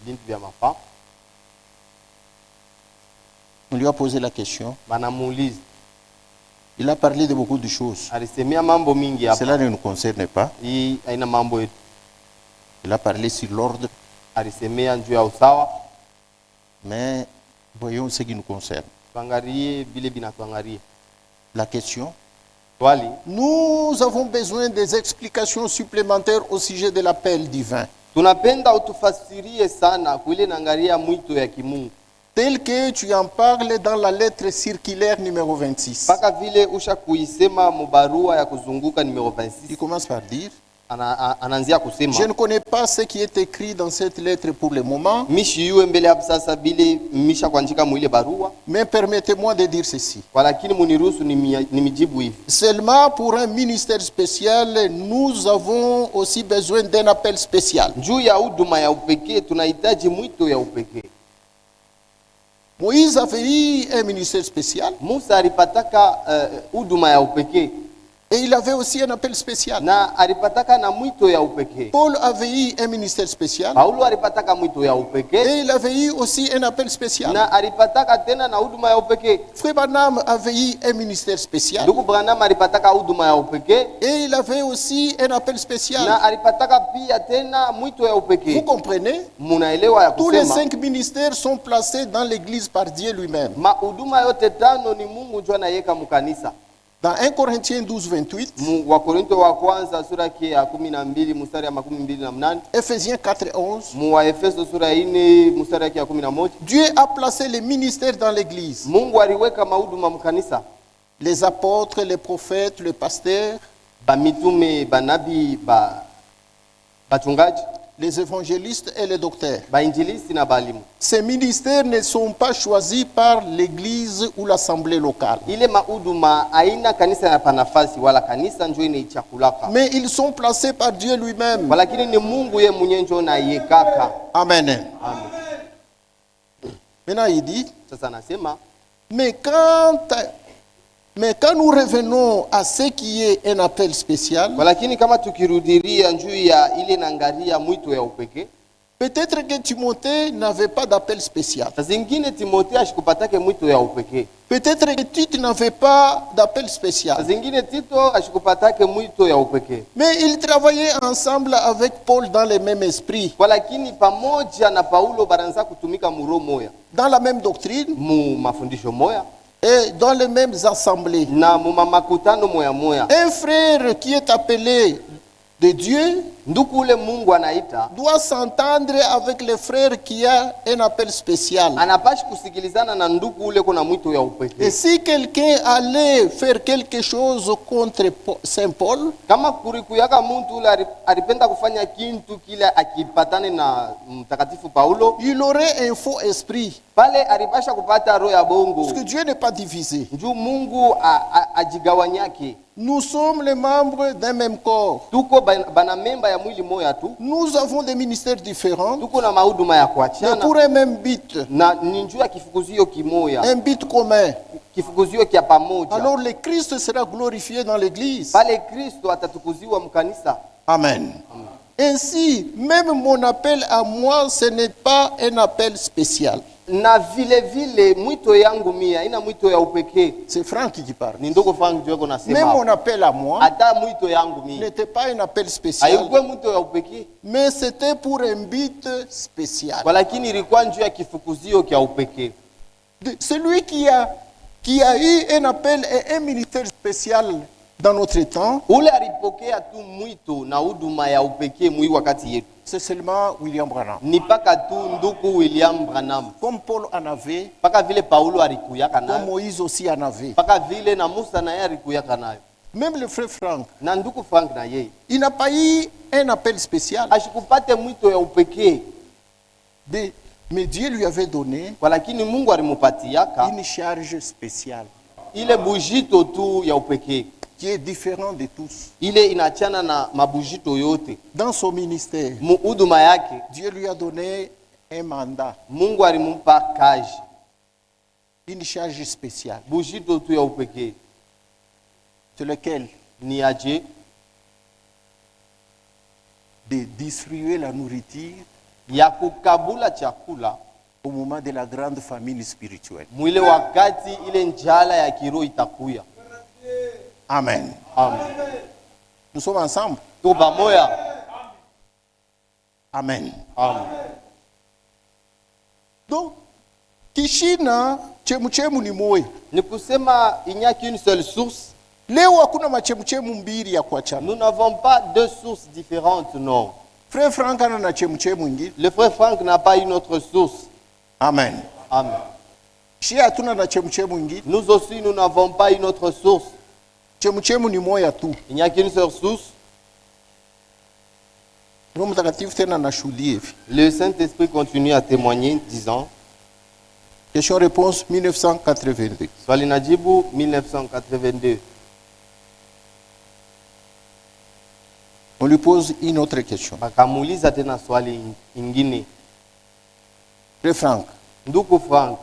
bintu vya mapa. On lui a posé la question. Banamuuliza. Il a parlé de beaucoup de choses. Alisemea mambo mingi hapa. Cela ne nous concerne pas. Hii haina mambo yetu. Il a parlé sur l'ordre, Alisemea juu ya usawa. mais voyons ce qui nous concerne. Tuangalie vile binatuangalia. La question. Swali, Nous avons besoin des explications supplémentaires au sujet de l'appel divin, tunapenda utufasirie sana kuile naangalia mwito ya kimungu. tel que tu en parles dans la lettre circulaire numéro 26. Paka vile usha kuisema mubarua ya kuzunguka numero 26. Il commence par dire, Anaanzia kusema, je ne connais pas ce qui est écrit dans cette lettre pour le moment, mishi yuwe mbele hapo sasa bile misha kuandika mwile barua, mais permettez-moi de dire ceci. kwa lakini muniruhusu nimijibu hivi. Seulement pour un ministère spécial, nous avons aussi besoin d'un appel spécial. Juu ya huduma ya upekee tunahitaji mwito ya upekee. Moïse avait eu un ministère spécial Musa alipataka huduma ya upekee et il avait aussi un appel spécial. na alipataka na mwito ya upekee. Paul avait eu un ministère spécial Paulo alipataka mwito ya upekee et il avait eu aussi un appel spécial. na alipataka tena na huduma ya upekee. Frère Branham avait eu un ministère spécial Ndugu Branham alipataka huduma ya upekee et il avait aussi un appel na spécial. alipataka pia tena mwito ya Vous upekee. comprenez? Munaelewa ya Tous les kusema 5 ministères sont placés dans l'église par Dieu lui-même. mahuduma yote tano ni Mungu ndio anayeka mkanisa. Dans 1 Corinthiens 12, 28, Wakorinto wa kwanza sura yake ya 12 mstari ya 28, Ephésiens 4, 11, wa Efeso sura ya 4 mstari yake ya 11, Dieu a placé les ministères dans l'église. Mungu aliweka mahuduma mkanisa, Les apôtres, les prophètes, les pasteurs, bamitume, banabi, bachungaji, les évangélistes et les docteurs. bainjilisti na balimu. Ces ministères ne sont pas choisis par l'église ou l'assemblée locale, Ile mahuduma haina kanisa ya panafasi wala kanisa njoo inaichakulaka, mais ils sont placés par Dieu lui-même. walakini ni Mungu ye mwenye njoo na yekaka. Amen. Amen. Maintenant, il dit, Sasa anasema mais quand nous revenons à ce qui est un appel spécial, walakini kama tukirudiria njuu ya ile nangaria mwito ya upekee, peut-être que Timothée n'avait pas d'appel spécial. saa zingine Timotheo ashikupatake mwito ya upekee, Peut-être que Tite n'avait pas d'appel saa spécial. zingine Tito ashikupatake mwito ya upekee, Mais ils travaillaient ensemble avec Paul dans le même esprit, walakini pamoja na Paulo baranza kutumika muro moya, dans la même doctrine mu mafundisho moya et dans les mêmes assemblées. na mu makutano moya moya. Un frère qui est appelé de Dieu Nduku ule Mungu anaita doit s'entendre avec le frère qui a un appel spécial. anapashi kusikilizana na nduku ule kuna mwito ya Et upekee. si quelqu'un allait faire quelque chose contre Saint Paul, Kama kurikuyaka muntu ule alipenda kufanya kintu kile akipatane na mtakatifu Paulo, il aurait un faux esprit. pale alipasha kupata roho ya bongo. Parce que Dieu n'est pas divisé. Njuu Mungu ajigawanyake. Nous sommes les membres d'un même corps. Tuko bana memba ya mwili moya tu, Nous avons des ministères différents, tuko na mahuduma ya mais kuachana pour un même but, na ni njuu ya kifukuzio kimoya, un but commun. kifukuzio kia pamoja. Alors le Christ sera glorifié dans l'église. Pale Kristo atatukuziwa mkanisa. Amen. Ainsi, même mon appel à moi, ce n'est pas un appel spécial. Na vile vile mwito yangu mia ina mwito ya upekee. C'est Franck qui parle. Ni ndogo Frank Jogo Même nasema. mon appel à moi Hata mwito yangu mia n'était pas un appel spécial, haikuwa mwito ya upekee, mais c'était pour un but spécial. walakini ilikuwa njuu ya kifukuzio kia upekee. Celui qui a eu un appel et un ministère spécial dans notre temps, Ule alipokea tu mwito na huduma ya upekee mwi wakati yetu. c'est seulement William Branham. Ni paka tu nduku William Branham. Comme Paul en avait, Paka vile Paulo alikuyaka comme nayo. Moïse aussi en avait. Paka vile na Musa naye alikuyaka nayo. Même le frère Franck, Na nduku Frank na yeye il n'a pas eu un appel spécial, ashikupate mwito ya upekee, mais Dieu lui avait donné walakini Mungu alimupatiaka une charge spéciale ile bujito tu ya upekee. qui est différente de tous. Ile inachana na mabujito yote. Dans son ministère, Huduma yake Dieu lui a donné un mandat, Mungu alimumpa kazi, une charge spéciale, bujito tu ya upekee. sur lequel Ni aje de distribuer la nourriture ya kukabula chakula au moment de la grande famine spirituelle. mwile wakati ile njala ya kiroho itakuya. Amen. Amen. Nous sommes ensemble. Tuko pamoja. Amen. Amen. Donc, Kishina, chemuchemu ni moyo. Ni kusema il n'y a qu'une seule source. Leo hakuna machemuchemu mbili ya kuachana. Nous n'avons pas deux sources différentes, non. Frère Frank ana na chemuchemu ingine. Le frère Frank n'a pas une autre source. Amen. Amen. Shia hatuna na chemuchemu ingine. Nous aussi, nous n'avons pas une autre source. Chemuchemu ni moya tu. Il n'y a qu'une seule source. Roho Mtakatifu tena anashuhudia hivi. Le Saint-Esprit continue à témoigner, disant, Question-réponse 1982. swali najibu 1982. On lui pose une autre question. Bakamuuliza tena swali ingine. Frère Frank, Ndugu Frank,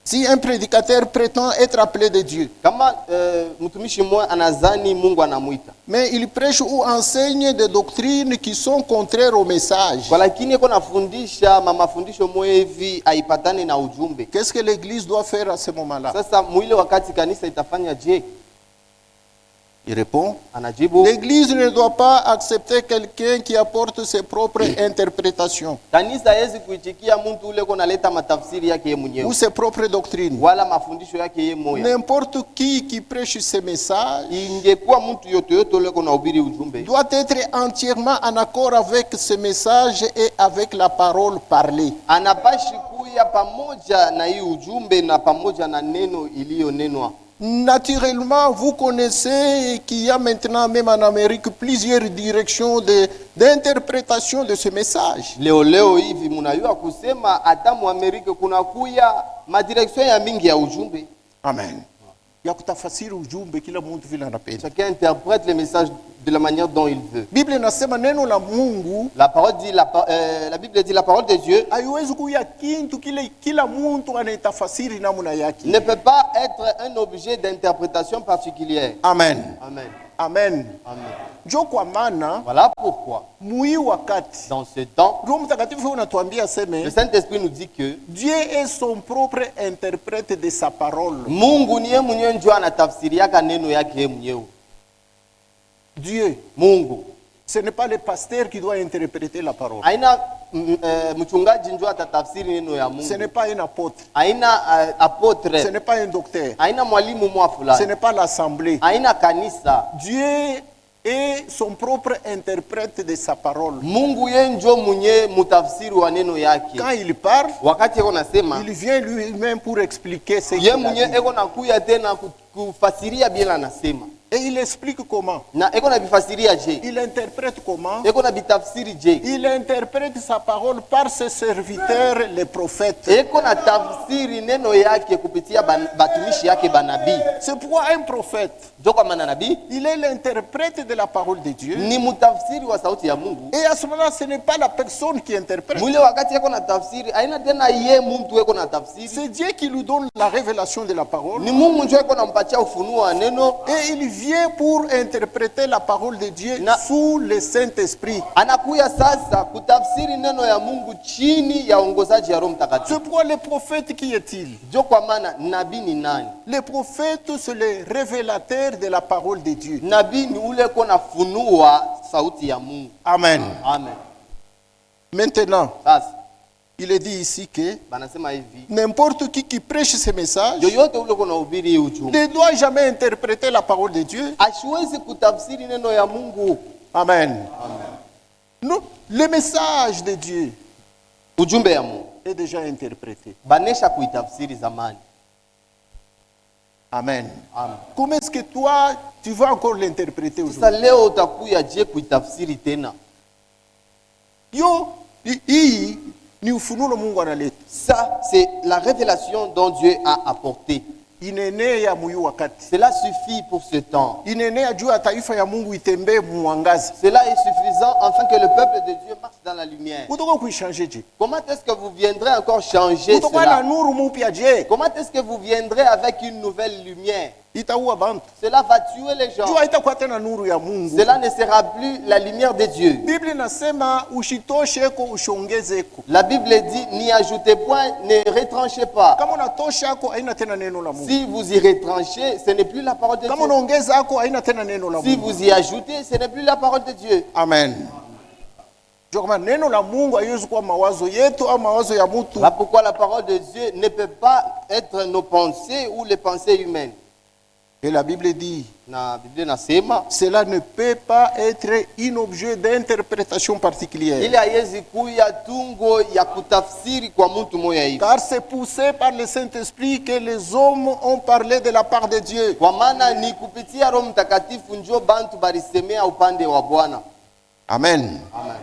si un prédicateur prétend être appelé de Dieu, kama mtumishi mmoja anazani Mungu anamuita, mais il prêche ou enseigne des doctrines qui sont contraires au message, kwa lakini yuko nafundisha mafundisho moja hivi haipatane na ujumbe, qu'est-ce que l'église doit faire à ce moment-là? sasa mwile wakati kanisa itafanya je? Il répond, Anajibu, l'Église ne doit pas accepter quelqu'un qui apporte ses propres interprétations kanisa hawezi kuitikia mtu ule konaleta matafsiri yake yeye ou mwenyewe ses propres doctrines. wala mafundisho yake yeye moya. N'importe qui prêche ce message Ingekuwa mtu yote ule konahubiri ujumbe doit être entièrement en accord avec ce message et avec la parole parlée. anapashi kuya pamoja na hii ujumbe na pamoja na neno iliyonenwa. Naturellement, vous connaissez qu'il y a maintenant même en Amérique plusieurs directions d'interprétation de ce message. Leo hivi mnayua kusema hata mu Amerika kuna kuya madirection ya mingi ya ujumbe. Amen. Ya kutafasiri ujumbe kila mtu vile anapenda. Chacun interprète le message de la manière dont il veut. Biblia inasema neno la Mungu La parole dit la Bible dit la parole de Dieu haiwezi kuya kintu kile kila mtu anaitafasiri namna yake. ne peut pas être un objet d'interprétation particulière. Amen. Amen. Amen. Amen. Njo kwa maana Voilà pourquoi mui wakati dans ce temps Roho Mtakatifu unatuambia le seme Saint-Esprit nous dit que Dieu est son propre interprète de sa parole. Mungu niye mwenyewe ndio anatafsiriaka neno yake yeye mwenyewe. Dieu, Mungu ce n'est pas le pasteur qui doit interpréter la parole. haina mchungaji ndio atatafsiri neno ya Ce Mungu. n'est pas un apôtre. Haina Ce apotre, n'est pas un docteur. haina mwalimu mwa Ce fulani, n'est pas l'assemblée. haina kanisa. Dieu est son propre interprète de sa parole. Mungu yeye ndio mwenye mtafsiri wa neno yake. Quand il parle, Wakati yako nasema il vient lui-même pour expliquer ce yeye qu'il a mwenye dit. eko nakuya tena kufasiria bila anasema. Et il explique comment. Na eko na bifasiria je? Il interprète comment. Eko na bitafsiri je? Il interprète sa parole par ses serviteurs, les prophètes. Eko na tafsiri neno yake kupitia batumishi yake banabii. C'est pourquoi un prophète, Ndio kwa maana nabii il est l'interprète de la parole de Dieu. ni mtafsiri wa sauti ya Mungu. Et à ce moment-là, ce n'est pas la personne qui interprète. Mule wakati eko na tafsiri, haina tena ye mtu eko na tafsiri. C'est Dieu qui lui donne la révélation de la parole. Ni Mungu ndio eko nampatia ufunuo wa neno. Et il vient pour interpréter la parole de Dieu Na- sous le Saint-Esprit. Anakuya sasa kutafsiri neno ya Mungu chini ya ongozaji ya Roho Mtakatifu. C'est pourquoi le prophète, qui est-il? Ndio kwa maana nabii ni nani? Le prophète, c'est le révélateur de la parole de Dieu. Nabii ni ule kona funua sauti ya Mungu. Amen. Amen. Maintenant, Sasa il est dit ici que banasema hivi, n'importe qui prêche ce message yoyote ule kona hubiri hii ujumbe ne doit jamais interpréter la parole de Dieu. asiwezi kutafsiri neno ya Mungu. Amen. Non, le message de Dieu Ujumbe ya Mungu est déjà interprété. banesha kuitafsiri zamani. Amen. Amen. Comment est-ce que toi, tu vas encore l'interpréter Sasa aujourd'hui? leo utakuya je kuitafsiri tena? Yo, hii ni ufunuo Mungu analeta. Ça, c'est la révélation dont Dieu a apporté. Inenea muyu wakati. Cela suffit pour ce temps. Inenea juu ya taifa ya Mungu itembee mwangaza. Cela est suffisant afin que le peuple de Dieu marche dans la lumière. Utoka kuishange je? Comment est-ce que vous viendrez encore changer Utoka na cela? nuru mupya je? Comment est-ce que vous viendrez avec une nouvelle lumière? Itaua bantu. Cela va tuer les gens. Juu haitakuwa tena nuru ya Mungu. Cela ne sera plus la lumière de Dieu. Biblia inasema ushitosheko ushongezeko. La Bible dit, n'y ajoutez point, ne retranchez pas. Kama unatosha yako haina tena neno la Mungu. Si vous y retranchez, ce n'est plus la parole de Kama Dieu. unaongeza yako haina tena neno la Si Mungu. vous y ajoutez, ce n'est plus la parole de Dieu. Amen. Ndio kama neno la Mungu haiwezi kuwa mawazo yetu au mawazo ya mtu. Voilà pourquoi la parole de Dieu ne peut pas être nos pensées ou les pensées humaines. Et la Bible dit, Na Biblia nasema cela ne peut pas être un objet d'interprétation particulière. ili haiwezi kuya tungo ya kutafsiri kwa mtu moya hivi, Car c'est poussé par le Saint-Esprit que les hommes ont parlé de la part de Dieu. kwa maana ni kupitia Roho Mtakatifu njo bantu balisemea upande wa Bwana. Amen. Amen.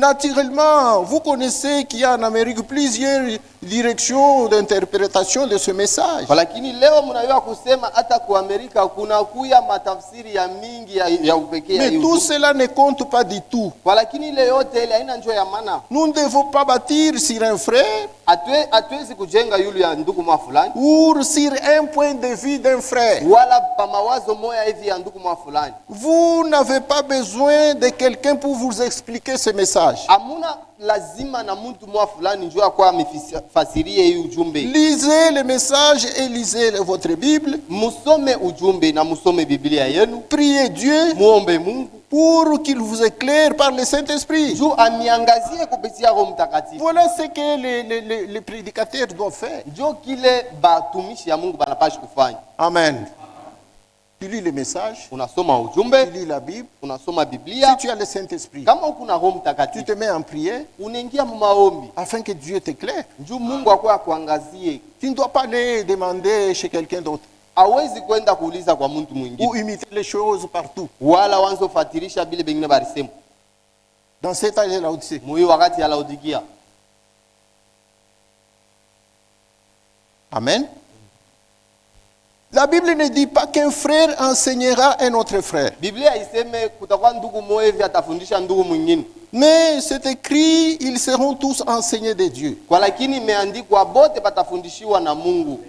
Naturellement, vous connaissez qu'il y a en Amérique plusieurs directions d'interprétation de ce message. Kwa lakini leo mnayua kusema hata kwa Amerika kuna kuya matafsiri ya mingi ya upekee ya Mais tout ujumbe. cela ne compte pas du tout. Kwa lakini ile yote ile haina njoo ya maana. Nous ne devons pas bâtir sur un frère Hatuwezi kujenga yule ya ndugu mwa fulani ou sur un point de vue d'un frère. wala pa mawazo moya hivi ya ndugu mwa fulani. Vous n'avez pas besoin de quelqu'un pour vous expliquer ce message. message. Hamuna lazima na mtu mwa fulani njoo akwa amefasirie hii ujumbe. Lisez le message et lisez votre Bible. Musome ujumbe na musome Biblia yenu. Priez Dieu Muombe Mungu pour qu'il vous éclaire par le Saint-Esprit. juu amiangazie kupitia Roho Mtakatifu. Voilà ce que les prédicateurs doivent faire. Njoo kile batumishi ya Mungu banapashi kufanya. Amen. Tu lis le message, Unasoma tu ujumbe, lis la Bible. unasoma Si Biblia. tu as le Saint-Esprit, Kama uko na Roho tu Mtakatifu, te mets en prière unaingia mumaombi afin que Dieu t'éclaire. njoo Mungu akwa akuangazie. Tu ne dois pas aller demander chez quelqu'un d'autre Hawezi kwenda kuuliza kwa mtu ou mwingine imiter les choses partout. wala wanzo fatirisha bile bengine barisema. Dans cet âge de la Odyssée. Muyi wakati ya Laodikia. Amen. La Bible ne dit pas qu'un frère enseignera un autre frère. Biblia iseme kutakuwa ndugu mmoja atafundisha ndugu mwingine. Mais c'est écrit, ils seront tous enseignés de Dieu. Kwa lakini imeandikwa bote batafundishiwa na Mungu.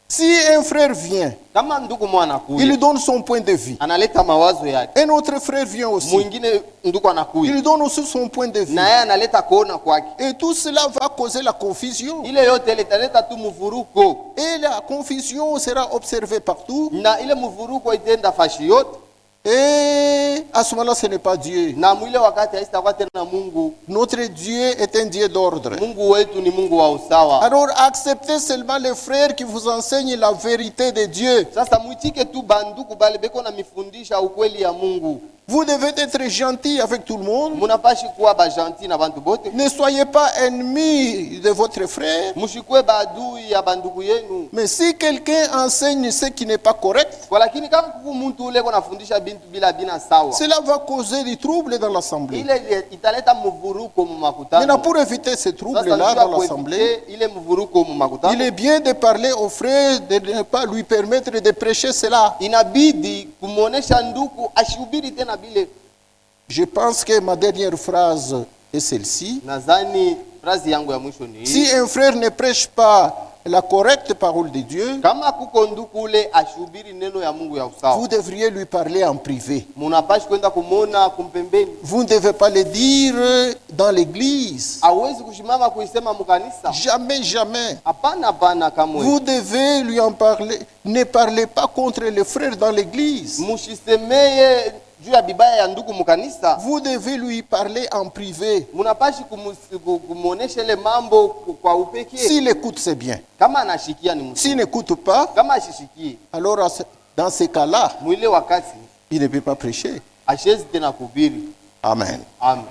Si un frère vient, Kama ndugu mmoja il anakuja, donne son point de vue. analeta mawazo yake. Un autre frère vient aussi. Mwingine ndugu anakuja, Il donne aussi son point de vue. na yeye analeta kuona kwake. Et tout cela va causer la confusion. Ile yote italeta tu mvuruko. Et la confusion sera observée partout. Na ile mvuruko itenda fashi yote. Et à ce moment-là, ce n'est pas Dieu. Na mwile wakati haitakuwa tena Mungu. Notre Dieu est un Dieu d'ordre. Mungu wetu ni Mungu wa usawa. Alors acceptez seulement les frères qui vous enseignent la vérité de Dieu. Sasa mwitike tu banduku bale beko na mifundisha ukweli ya Mungu. Vous devez être gentil avec tout le monde. Munapashi kuwa ba gentil na bantu bote. Ne soyez pas ennemis de votre frère. Mushikwe badui ya banduku yenu. Mais si quelqu'un enseigne ce qui n'est pas correct, Kwa lakini kama kuku muntu ule ko nafundisha bintu bila bina sawa. cela va causer du trouble dans l'assemblée. Ile italeta mvuruko mu Maintenant, makutano. pour éviter ce Sasa trouble-là njia dans l'assemblée, kuevite ile mvuruko mu makutano. il est bien de parler au frère, de ne pas lui permettre de prêcher cela. Inabidi kumuonesha nduku ashubiri tena bile. Je pense que ma dernière phrase est celle-ci. Nadhani frazi yangu ya mwisho ni Si hii. un frère ne prêche pas la correcte parole de Dieu, Kama kuko nduku ule ashubiri neno ya Mungu ya usawa. vous devriez lui parler en privé. Munapashi kwenda kumona kumpembeni. Vous ne devez pas le dire dans l'église. Hawezi kushimama kuisema mukanisa. Jamais, jamais. Hapana kamwe. Vous devez lui en parler. Ne parlez pas contre les frères dans l'église. Mushisemeye juu ya bibaya ya ndugu mukanisa. Vous devez lui parler en privé. Munapashi kumuonesha ile mambo kwa upekee. S'il écoute, c'est bien. Kama anashikia ni mzuri. S'il n'écoute pas, Kama ashishikie, alors dans ces cas-là, mwile wakati il ne peut pas prêcher. ashezi tena kuhubiri. Amen. Amen.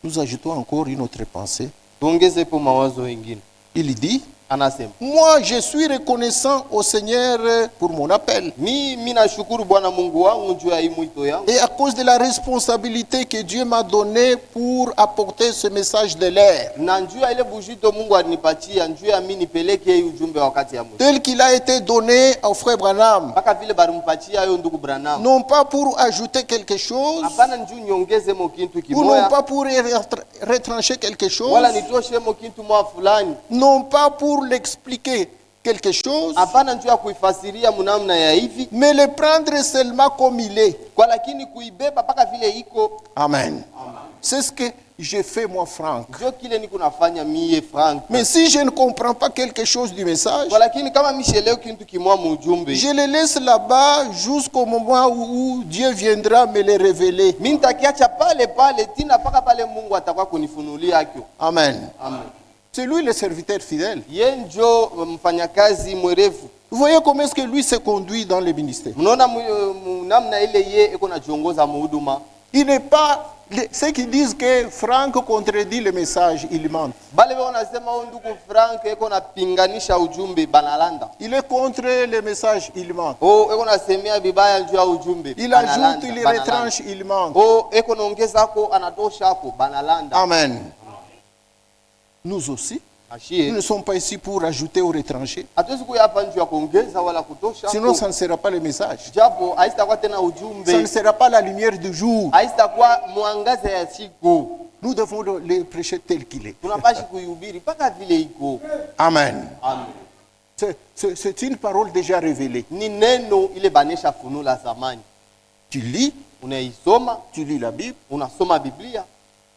Nous ajoutons encore une autre pensée. Tuongeze po mawazo mengine. Il dit, Anasema, moi je suis reconnaissant au Seigneur pour mon appel. mimi nashukuru Bwana Mungu wangu juu ya hii mwito yangu. Et à cause de la responsabilité que Dieu m'a donnée pour apporter ce message de l'air, Na juu ya ile bujito Mungu alinipatia juu ya mimi nipeleke hii ujumbe wakati ya mwisho. tel qu'il a été donné au frère Branham, Mpaka vile balimpatia hiyo ndugu Branham. non pas pour ajouter quelque chose, Hapana njuu niongeze mo kintu ou non kimoya. pas pour retrancher quelque chose, Wala nitoshe mo kintu mwa fulani. non pas pour l'expliquer quelque chose, Hapana njuu ya kuifasiria munamna ya hivi. mais le prendre seulement comme il est. Kwa lakini kuibeba mpaka vile iko. Amen. C'est ce que j'ai fait moi, Franck. Ndio kile niko nafanya mie Frank. Mais si je ne comprends pas quelque chose du message, Kwa lakini kama misheleo kintu kimwa mujumbe. je le laisse là-bas jusqu'au moment où Dieu viendra me le révéler. Mimi nitakiacha pale pale tina mpaka pale Mungu atakuwa kunifunulia akyo. Amen. Amen. C'est lui le serviteur fidèle. Ye njo mfanyakazi mwerevu. Vous voyez comment est-ce que lui se conduit dans le ministère. Mnaona namna ile ye eko najiongoza muhuduma. Il n'est pas... Ceux qui disent que Franck contredit le message, il ment. Bale wao nasema huyu ndugu Frank eko napinganisha ujumbe banalanda. Il est contre le message, il ment. Oh, eko nasemea vibaya juu ya ujumbe. Il ajoute, il retranche, il ment. Oh, eko naongeza ko anatosha hapo banalanda. Amen. Nous aussi, nous Ashie. ne sommes pas ici pour ajouter ou retrancher. Hatuwezi kuya hapa juu ya kuongeza wala kutosha. Sinon, ça ne sera pas le message. Japo haitakuwa tena Ça ne ujumbe. sera pas la lumière du jour. Haitakuwa mwangaza ya siku. Nous devons le prêcher tel qu'il est. Tunapashi kuihubiri mpaka vile iko. Amen. Amen. C'est une parole déjà révélée. Ni neno ile banesha funula zamani. Tu lis, unaisoma, tu lis la Bible, unasoma Biblia,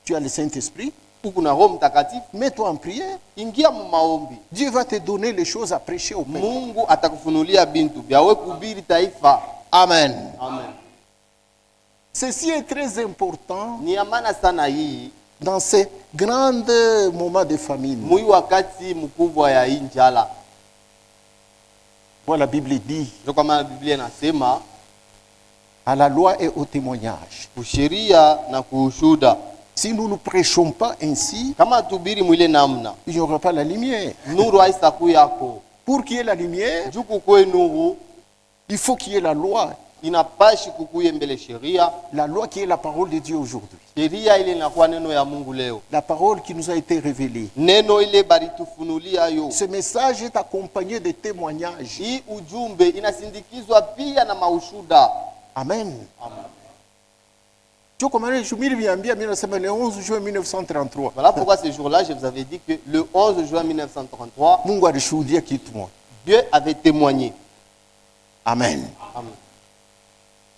tu as le Saint-Esprit, huku na Roho Mtakatifu, mets-toi en prière. ingia mu maombi. Dieu va te donner les choses à prêcher au peuple. Mungu atakufunulia bintu byawe kuhubiri taifa. Amen. Amen. Ceci est très important Ni ya maana sana hii dans ces grands moments de famine. mui wakati mkubwa ya hii njala. Voilà, la Bible dit, Ndio kama Biblia inasema à la loi et au témoignage. kusheria na kuushuda. Si nous ne prêchons pas ainsi, Kama tubiri mwile namna, il n'y aura pas la lumière. nuru haisaku yako. Pour qu'il y ait la lumière, Juku kwe nuru, il faut qu'il y ait la loi. inapashi kukuye mbele sheria. La loi qui est la parole de Dieu aujourd'hui. Sheria ile inakuwa neno ya Mungu leo. La parole qui nous a été révélée. Neno ile baritufunulia yo. Ce message est accompagné de témoignages. Hii ujumbe inasindikizwa pia na maushuda. Amen. Amen. Tu comprends, je me souviens bien, le 11 juin 1933. Voilà pourquoi ce jour-là, je vous avais dit que le 11 juin 1933, Mungu alishuhudia kitu moja. Dieu avait témoigné. Amen. Amen.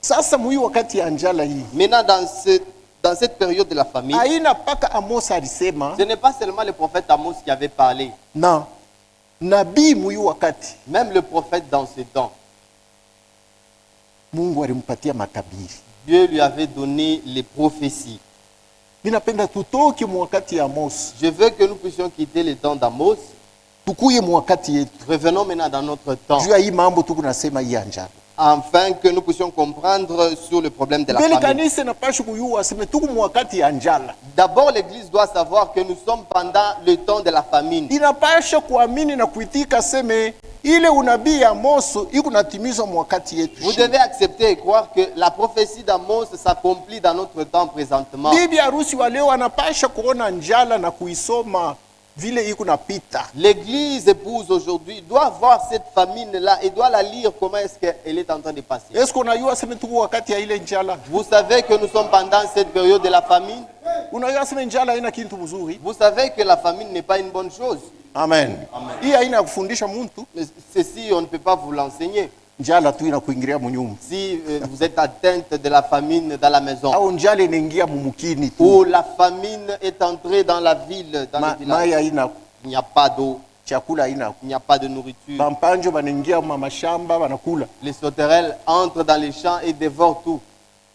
Sasa mwi wakati ya njala hii. Maintenant, dans cette période de la famine, Haina paka Amos alisema. ce n'est pas seulement le prophète Amos qui avait parlé, Na nabii mwi wakati même le prophète dans ce temps. Mungu alimpatia matabiri. Dieu lui avait donné les prophéties. Minapenda tutoke mwakati ya Amos. Je veux que nous puissions quitter le temps d'Amos. Tukuye mwakati yetu. Revenons maintenant dans notre temps, Juu ya hii mambo tukunasema hii ya njala. afin que nous puissions comprendre sur le problème de la Mbele famine. kanisa napasha kuyua aseme tuku mwakati ya njala. D'abord, l'Église doit savoir que nous sommes pendant le temps de la famine. Inapasha kuamini na kuitika seme ile unabii ya Amos ikunatimizwa mwakati yetu. Vous devez accepter et croire que la prophétie d'Amos s'accomplit dans notre temps présentement. Bibi harusi wa leo anapasha kuona njala na kuisoma vile ikunapita. L'Église épouse aujourd'hui doit voir cette famine-là et doit la lire comment est-ce qu'elle est en train de passer. Est-ce qu'on a eu aseme tuku wakati ya ile njala? Vous savez que nous sommes pendant cette période de la famine. Unajua aseme njala haina kitu mzuri. Vous savez que la famine n'est pas une bonne chose. Amen. Hii haina kufundisha mtu. Mais ceci, on ne peut pas vous l'enseigner. Njala tu inakuingilia munyumba. Si vous êtes atteinte de la famine dans la maison, Au njala inaingia mumukini tu. ou la famine est entrée dans la ville, dans le Mai village, haina, il n'y a pas d'eau, chakula haina. il n'y a pas de nourriture. Bampanjo banaingia mashamba banakula. Les sauterelles entrent dans les champs et dévorent tout.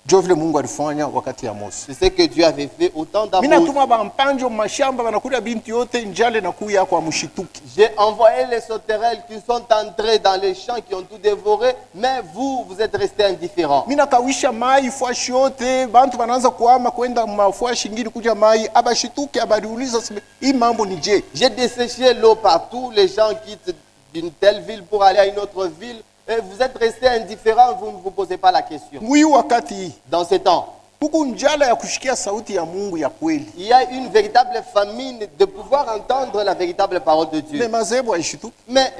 Jo vile Mungu alifanya wakati ya Mose. C'est ce que Dieu avait fait au temps Mimi d'Amos. natuma bampanjo mashamba banakula binti yote njale na kuya kwa mshituki. J'ai envoyé les sauterelles qui sont entrées dans les champs, qui ont tout dévoré, mais vous êtes restés indifférents. Mimi nakawisha mai fwashi yote, bantu banaanza kuhama kwenda mafwashi ingine kuja mai, abashituki abaliuliza hii mambo ni je? J'ai desséché l'eau partout, les gens quittent d'une telle ville pour aller à une autre ville, et vous êtes restés indifférents, vous ne vous posez pas la question. Mwi wakati Dans ce temps, huku njala ya kushikia sauti ya Mungu ya kweli. il y a une véritable famine de pouvoir entendre la véritable parole de Ne Dieu. mazebu haishituki. Mais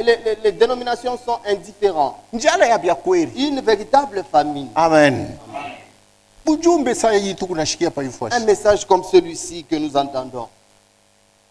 les dénominations sont indifférentes. Njala ya bya kweli. Une véritable famine. Amen. Bujumbe saa hii tu kunashikia pa Un ifwashi. message comme celui-ci que nous entendons.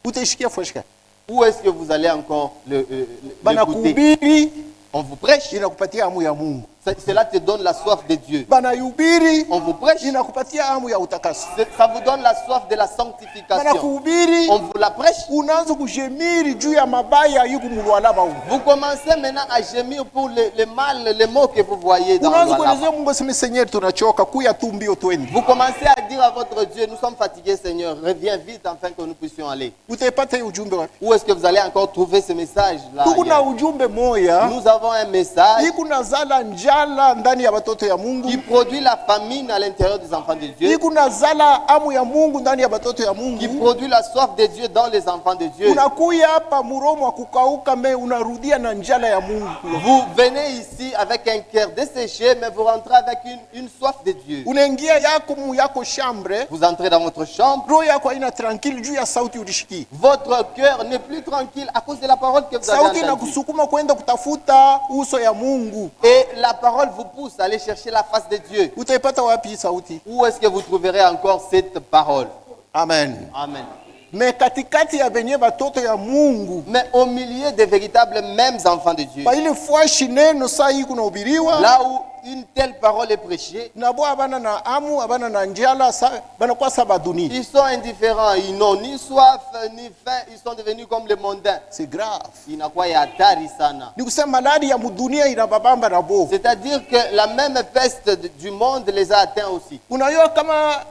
Utashikia fwashi ka. Où est-ce que vous allez encore l'écouter? Banakuhubiri On vous prêche, inakupatia hamu ya Mungu. cela te donne la soif de Dieu. Banayubiri On vous prêche, inakupatia hamu ya utakaso. ça vous donne la soif de la sanctification. Banakuhubiri On vous la prêche. unaanza kujemiri juu ya mabaya yikumulwala bau. Vous commencez maintenant à gémir pour le mal, les maux que vous voyez dans Unaanza le kuelezea Mungu aseme Seigneur tunachoka kuya tu mbio twende. Vous commencez à dire à votre Dieu, nous sommes fatigués Seigneur, reviens vite afin que nous puissions aller. Utaipata hii ujumbe wapi? Où est-ce que vous allez encore trouver ce message-là? Tuko na ujumbe moya Nous avons un message iko nazala njala ndani ya batoto ya Mungu. qui produit la famine à l'intérieur des enfants de Dieu, Iko nazala hamu ya Mungu ndani ya batoto ya qui Mungu. produit la soif de Dieu dans les enfants de Dieu. Unakuya hapa muromo wa kukauka me unarudia na njala ya Mungu. Vous venez ici avec un cœur desséché, mais vous rentrez avec une soif de Dieu. Unaingia yako mu yako chambre, Vous entrez dans votre chambre, roho yako haina tranquille juu ya sauti ulishiki. votre cœur n'est plus tranquille à cause de la parole que vous avez Sauti entendue. inakusukuma kwenda kutafuta uso ya Mungu. Et la parole vous pousse à aller chercher la face de Dieu. Utaipata wapi hii sauti? Où est-ce que vous trouverez encore cette parole? Amen. Amen. Me katikati ya benye batoto ya Mungu, Mais au milieu des véritables mêmes enfants de Dieu, pa ile fwashi neno saa hii kunahubiriwa, là où une telle parole est prêchée, nabo abana na amu abana na njala banakuwa sa badunia. ils sont indifférents, ils n'ont ni soif ni faim, ils sont devenus comme les mondains. C'est grave. Inakuwa ya hatari sana. Ni kusema maladi ya mudunia inababamba na bo. C'est-à-dire que la même peste du monde les a atteints aussi. Unajua kama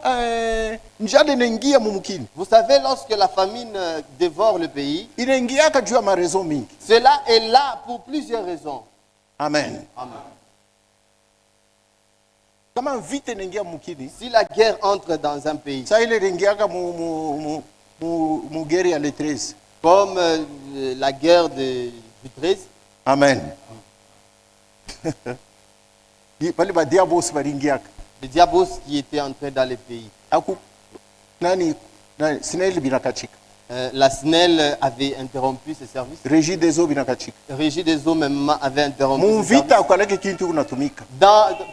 njala inaingia mumkini. Vous savez, lorsque la famine dévore le pays, Inaingiaka juu ya marezo mingi. cela est là pour plusieurs raisons. Amen. Amen. Kama vita inaingia mumkini, Si la guerre entre dans un pays, saa ile inaingiaka mu guerre ya le 13. comme la guerre du 13, Amen. Pale badiabos baringiaka. les diabos qui étaient entrés dans le pays. Aku nani sineli binakachika. La SNEL avait interrompu ses services. Régie des eaux binakachika. Régie des eaux même avait interrompu Mu ses services. vita ukaleke kintu kunatumika.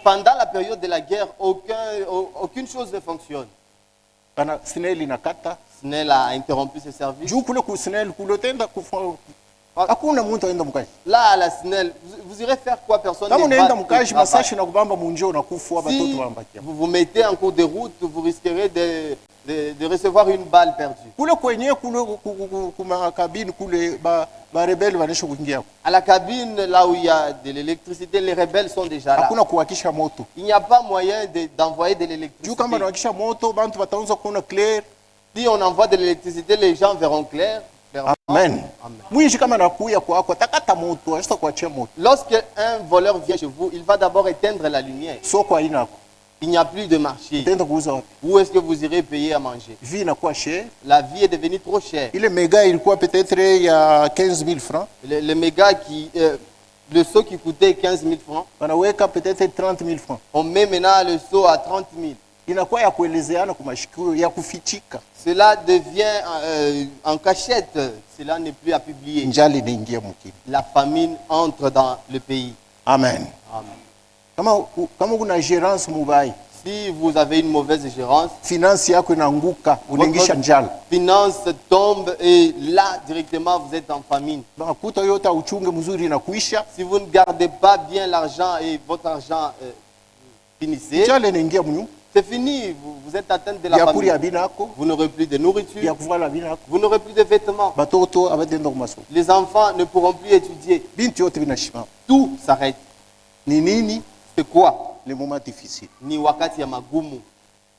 Pendant la période de la guerre, aucune chose ne fonctionne. Kana sineli nakata. SNEL a interrompu ses services. Juu kule ku sineli kule tenda kufa. Hakuna muntu aenda mkaji. Là, à la SNEL, vous irez faire quoi? Personne Kama ne unaenda va. mkaji masashi na kubamba munjo na kufa Si batoto bambakia. vous vous mettez en cours de route, vous risquerez de recevoir une balle perdue. Kule kwenye kule kuma kabini kule ba rebelle banesho kuingia. À la cabine, là où il y a de l'électricité, les rebelles sont déjà là. Hakuna kuwakisha moto. Il n'y a pas moyen d'envoyer de Juu l'électricité. kama nawakisha moto bantu bataanza kuona clear. Si on envoie de l'électricité, les gens verront clair. Amen. Amen. Mwishi kama nakuya kwako takata moto, ashita kuachia moto. Lorsque un voleur vient chez vous, il va d'abord éteindre la lumière. Soko hainako. Il n'y a plus de marché. Utaenda kuuza wapi? Où est-ce que vous irez payer à manger? Vie inakuwa cher. La vie est devenue trop chère. Ile mega ilikuwa peut-être ya 15 000 francs. Le méga le seau qui coûtait 15 000 francs, Wanaweka peut-être 30 000 francs. on met maintenant le seau à 30 000. Inakuwa ya kuelezeana kwa mashikio ya kufichika. Cela devient en cachette. Cela n'est plus à publier. Njali inaingia mkini. La famine entre dans le pays. Amen. Amen. Kama kuna gérance mubaya, Si vous avez une mauvaise gérance, finance yako inaanguka, unaingisha njala. finance tombe et là, directement, vous êtes en famine. Bakuta yote uchunge mzuri na kuisha, Si vous ne gardez pas bien l'argent et votre argent finissez, njala inaingia mnyu, c'est fini. Vous êtes atteint de la ya kuri ya famine. binako, Vous n'aurez plus de ya nourriture, kuvala binako. vous n'aurez plus de vêtements. Batoto abadenda kumasomo. Les enfants ne pourront plus étudier. Binti yote binashimama. Tout s'arrête. Ni nini? C'est quoi? Le moment difficile. Ni wakati ya magumu,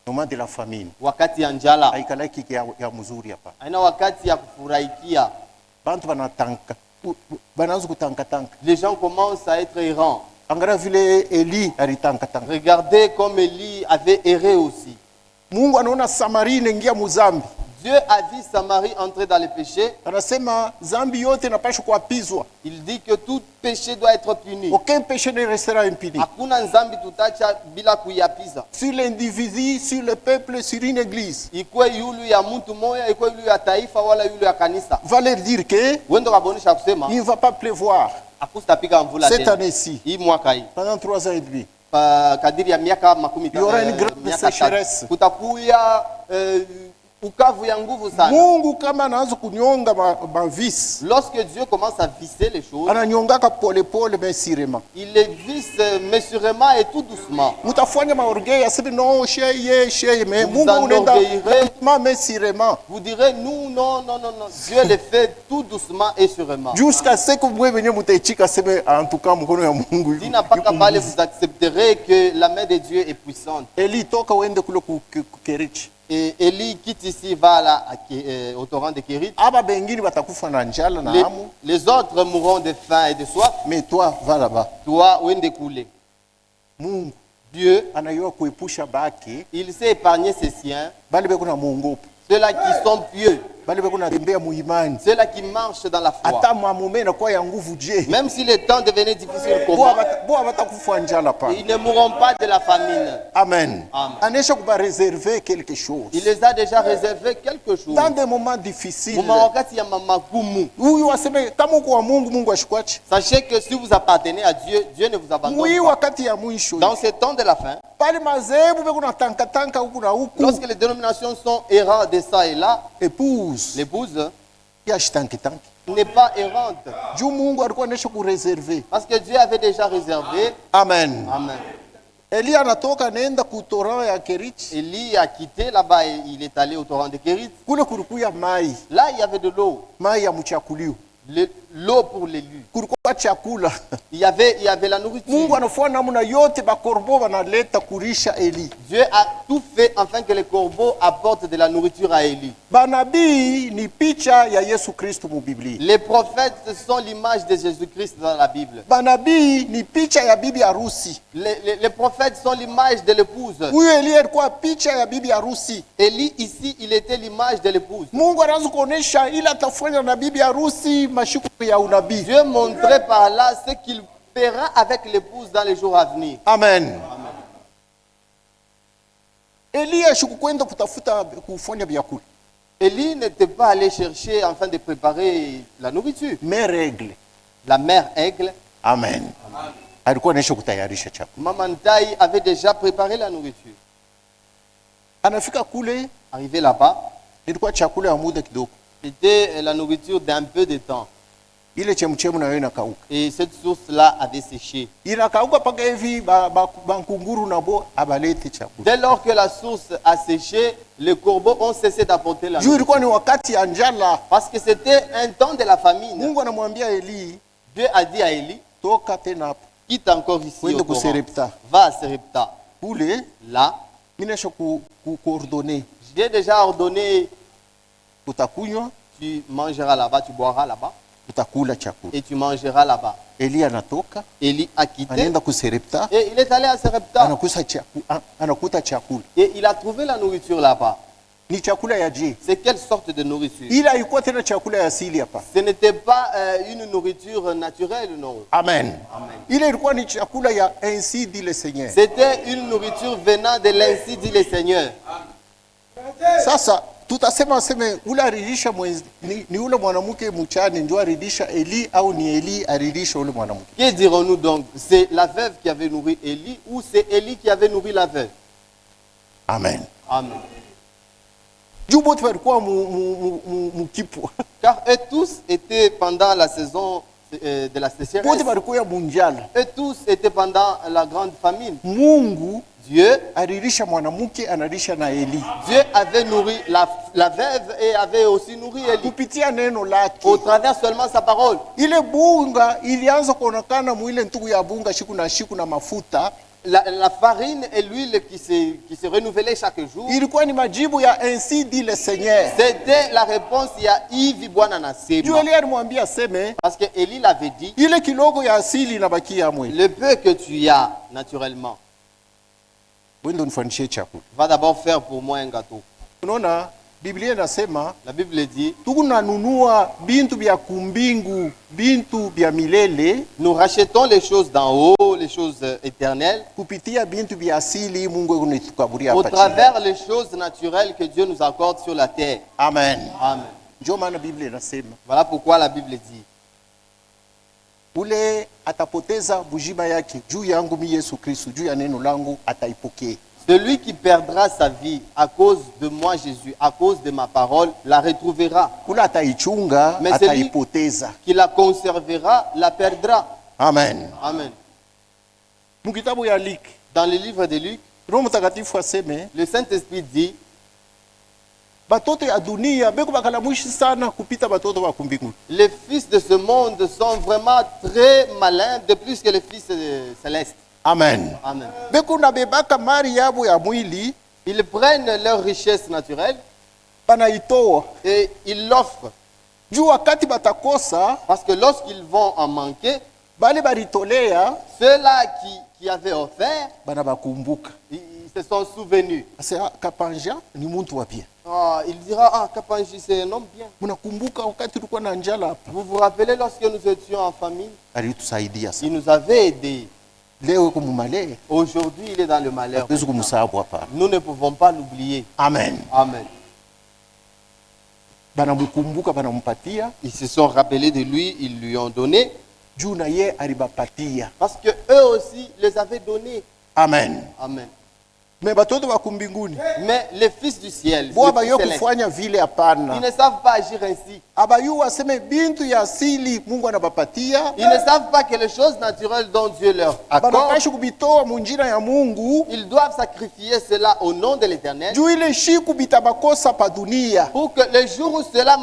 Moment de la famine. wakati ya njala, Haikalaki ya mzuri hapa. aina wakati ya kufurahikia. Bantu banatanka. Banaanza kutanka. Les gens commencent à être errants. Angalia vile Eli alitanka. Regardez comme Élie avait erré aussi. Mungu anaona Samaria inaingia muzambi. Dieu a vu Samarie entrer dans le péché. Anasema zambi yote inapaswa kuapizwa. Il dit que tout péché doit être puni. Aucun péché ne restera impuni. Hakuna nzambi tutacha bila kuyapiza. Sur l'individu, sur le peuple, sur une église. Ikwe yulu ya mtu moya, ikwe yulu ya taifa wala yulu ya kanisa. Va leur dire que Wendo kabonisha kusema il ne va pas pleuvoir akustapika mvula cette tena. année-ci, Hii mwaka hii. pendant 3 ans et demi. Kadiri ya miaka makumi Il y aura une grande miaka sécheresse. tatu. Kutakuya ukavu ya nguvu sana. Mungu kama anaanza kunyonga mavisi, Lorsque Dieu commence à visser les choses, ananyongaka polepole mesirema. il les visse mesurément et tout doucement. Mutafanya maorgei aseme no sheye me Vous Mungu unaenda enorgueillerez. mesirema Vous direz, nous, non. Dieu les fait tout doucement et sûrement. jusqu'à ce que mwe venye mutaichika aseme en tout cas mkono ya Mungu iko- Dina paka iko pale, nguvu. vous accepterez que la main de Dieu est puissante. Eli toka uende kule kukerichi. Et Élie quitte ici, va là, au torrent de Kérit. Aba bengine batakufa na njala na hamu, Les autres mourront de faim et de soif. mais toi va là-bas. Toi, où est coulé? Mungu Dieu, anayua kuepusha baki il sait épargner ses siens, bali beko na muongopo, ceux-là qui sont pieux, bali beko na tembea muimani. ceux-là qui marchent dans la foi. Hata mwamume inakuwa ya nguvu je, Même si le temps devenait difficile, comment bo abatakufa njala pa. ils ne mourront pas de la famine. Amen. Amen. Anesha kuba réserver quelque chose. Il les a déjà réservé quelque chose. Dans des moments difficiles, Muma wakati ya magumu. huyu waseme kama uko wa Mungu, Mungu ashikwache. Sachez que si vous appartenez à Dieu, Dieu ne vous abandonne Mwi pas. wakati ya mwisho. Dans ce temps de la fin, Pale mazebu beko na tanka huku na huku. lorsque les dénominations sont errants de ça et là, Épouse l'épouse ya shitanki. n'est pas errante. juu Mungu alikuwa anaisha kureserve. Parce que Dieu avait déjà réservé. Amen. Amen. Elia anatoka naenda kutorao ya Kerit, Élie a quitté là-bas et il est allé au torrent de Kérit. kule kulikuya mai, Là, il y avait de l'eau. mai ya mchakulio, L'eau pour l'élu. kulikuwa chakula. Il y avait la nourriture. Mungu anafua namna yote, bakorbo wanaleta kurisha Eli. Dieu a tout fait afin que les corbeaux apportent de la nourriture à Élie. Banabii ni picha ya Yesu Kristo mu Biblia. Les prophètes sont l'image de Jésus-Christ dans la Bible. Banabii ni picha ya bibi harusi. Les prophètes sont l'image de l'épouse. Huyo Eli alikuwa picha ya bibi harusi. Élie, ici, il était l'image de l'épouse. Mungu anaanza kuonesha ila atafanya na bibi harusi mashuku ya unabii. Dieu montrait par là ce qu'il fera avec l'épouse dans les jours à venir. Amen. Eli ashukukwenda kutafuta kufanya vyakula. Élie n'était pas allé chercher afin de préparer la nourriture. Mais règle. La mère aigle, Amen. Alikuwa anaisha kutayarisha chakula. Maman Taï avait déjà préparé la nourriture. Anafika kule, Arrivé là-bas, ilikuwa chakula ya muda kidogo. c'était la nourriture d'un peu de temps. Ile chemchemu nayo inakauka. Et cette source-là avait séché. Inakauka paka hivi bankunguru nabo abalete chakula. Dès lors que la source a séché, les corbeaux ont cessé d'apporter la Juu nourriture. ilikuwa ni wakati ya njala. Parce que c'était un temps de la famine. Mungu anamwambia Eli, Dieu a dit à Élie, toka tena hapo. quitte encore ici Kwenda au ku Torrent. Serepta. Va à Serepta. Kule Là, mimi naisha kuordone. j'ai déjà ordonné, Utakunywa, tu mangeras là-bas, tu boiras là-bas, utakula chakula. et tu mangeras là-bas. Eli anatoka, Élie a quitté, anaenda ku Serepta, et il est allé à Serepta. anakuta chakula. Et il a trouvé la nourriture là-bas. Ni chakula ya je. C'est quelle sorte de nourriture? Ila haikuwa tena chakula ya asili hapa. Ce n'était pas une nourriture naturelle, non. Amen. Amen. Ile ilikuwa ni chakula ya ainsi dit le Seigneur. C'était une nourriture venant de l'ainsi dit le Seigneur. Sasa tutasema ule alilisha ni ule mwanamke mchane ndio alilisha Eli au ni Eli alilisha ule mwanamke? Que dirons-nous donc? C'est la veuve qui avait nourri Élie ou c'est Élie qui avait nourri la veuve? Amen. Amen. Juu bote walikuwa mukipwa. Car eux tous étaient pendant la saison de la sécheresse. Bote walikuwa munjala. Eux tous étaient pendant la grande famine. Mungu Dieu alilisha mwanamke analisha na Eli. Dieu avait nourri la veuve et avait aussi nourri Élie. Kupitia neno lake. Au travers seulement sa parole. Ile bunga ilianza kuonekana mwile ntugu ya bunga shiku na mafuta. La farine et l'huile qui se renouvelaient chaque jour. Ilikuwa ni majibu ya ainsi dit le Seigneur. C'était la réponse ya hivi Bwana Juu anasema. Eli alimwambia aseme Parce que Élie l'avait dit, ile kilogo ya asili inabakia mwili. le peu que tu as naturellement, Wendo nifanishe chakula. va d'abord faire pour moi un gâteau. Unaona Biblia inasema La Bible dit, tukunanunua bintu bya kumbingu, bintu bya milele nous rachetons les choses d'en haut, les choses éternelles, kupitia bintu bya asili Mungu kunitukaburia au hapa chini. travers les choses naturelles que Dieu nous accorde sur la terre. Amen. Amen. Ndio maana Biblia inasema Voilà pourquoi la Bible dit, ule atapoteza bujima yake juu yangu mi Yesu Kristo, juu ya neno langu ataipokea. celui qui perdra sa vie à cause de moi Jésus, à cause de ma parole, la retrouvera. Ule ataichunga Mais celui ataipoteza. qui la conservera, la perdra. Amen. Amen. Mukitabu ya Luc, Dans le livre de Luc, Roho Mtakatifu aseme le Saint-Esprit dit, batoto ya dunia beko bakalamushi sana kupita batoto wa kumbinguni. les fils de ce monde sont vraiment très malins, de plus que les fils célestes. Amen. Amen. Beko na bebaka mali yabo ya mwili Ils prennent leur richesse naturelle banaitoa et ils l'offrent. juu wakati batakosa Parce que lorsqu'ils vont en manquer, bale balitolea ceux-là qui avaient offert, bana bakumbuka. ils se sont souvenus. Asa kapanja ni muntu wa pia. Ah, il dira, ah, Kapanji, c'est un homme bien. Mnakumbuka wakati tulikuwa na njala hapa? Vous vous rappelez lorsque nous étions en famille, Alitusaidia sana. il nous avait aidés. Leo yuko mumale, Aujourd'hui, il est dans le malheur. hatuwezi kumsahau hapa. Nous ne pouvons pas l'oublier. Amen. Amen. Banamkumbuka, banampatia Ils se sont rappelés de lui, ils lui ont donné, juu na ye alibapatia. parce que eux aussi les avaient donnés. Amen. Amen. Me batoto wa kumbinguni Mais les fils du ciel, bo les abayo fils célestes, kufanya vile ils hapana. ne savent pas agir ainsi. Abayu waseme bintu ya asili Mungu anabapatia. Ils ne savent pas que les choses naturelles dont Dieu leur accorde, Banakashi kubitoa munjira ya Mungu. ils doivent sacrifier cela au nom de l'Éternel Juu ile shiku bitabakosa pa dunia. pour que le jour où cela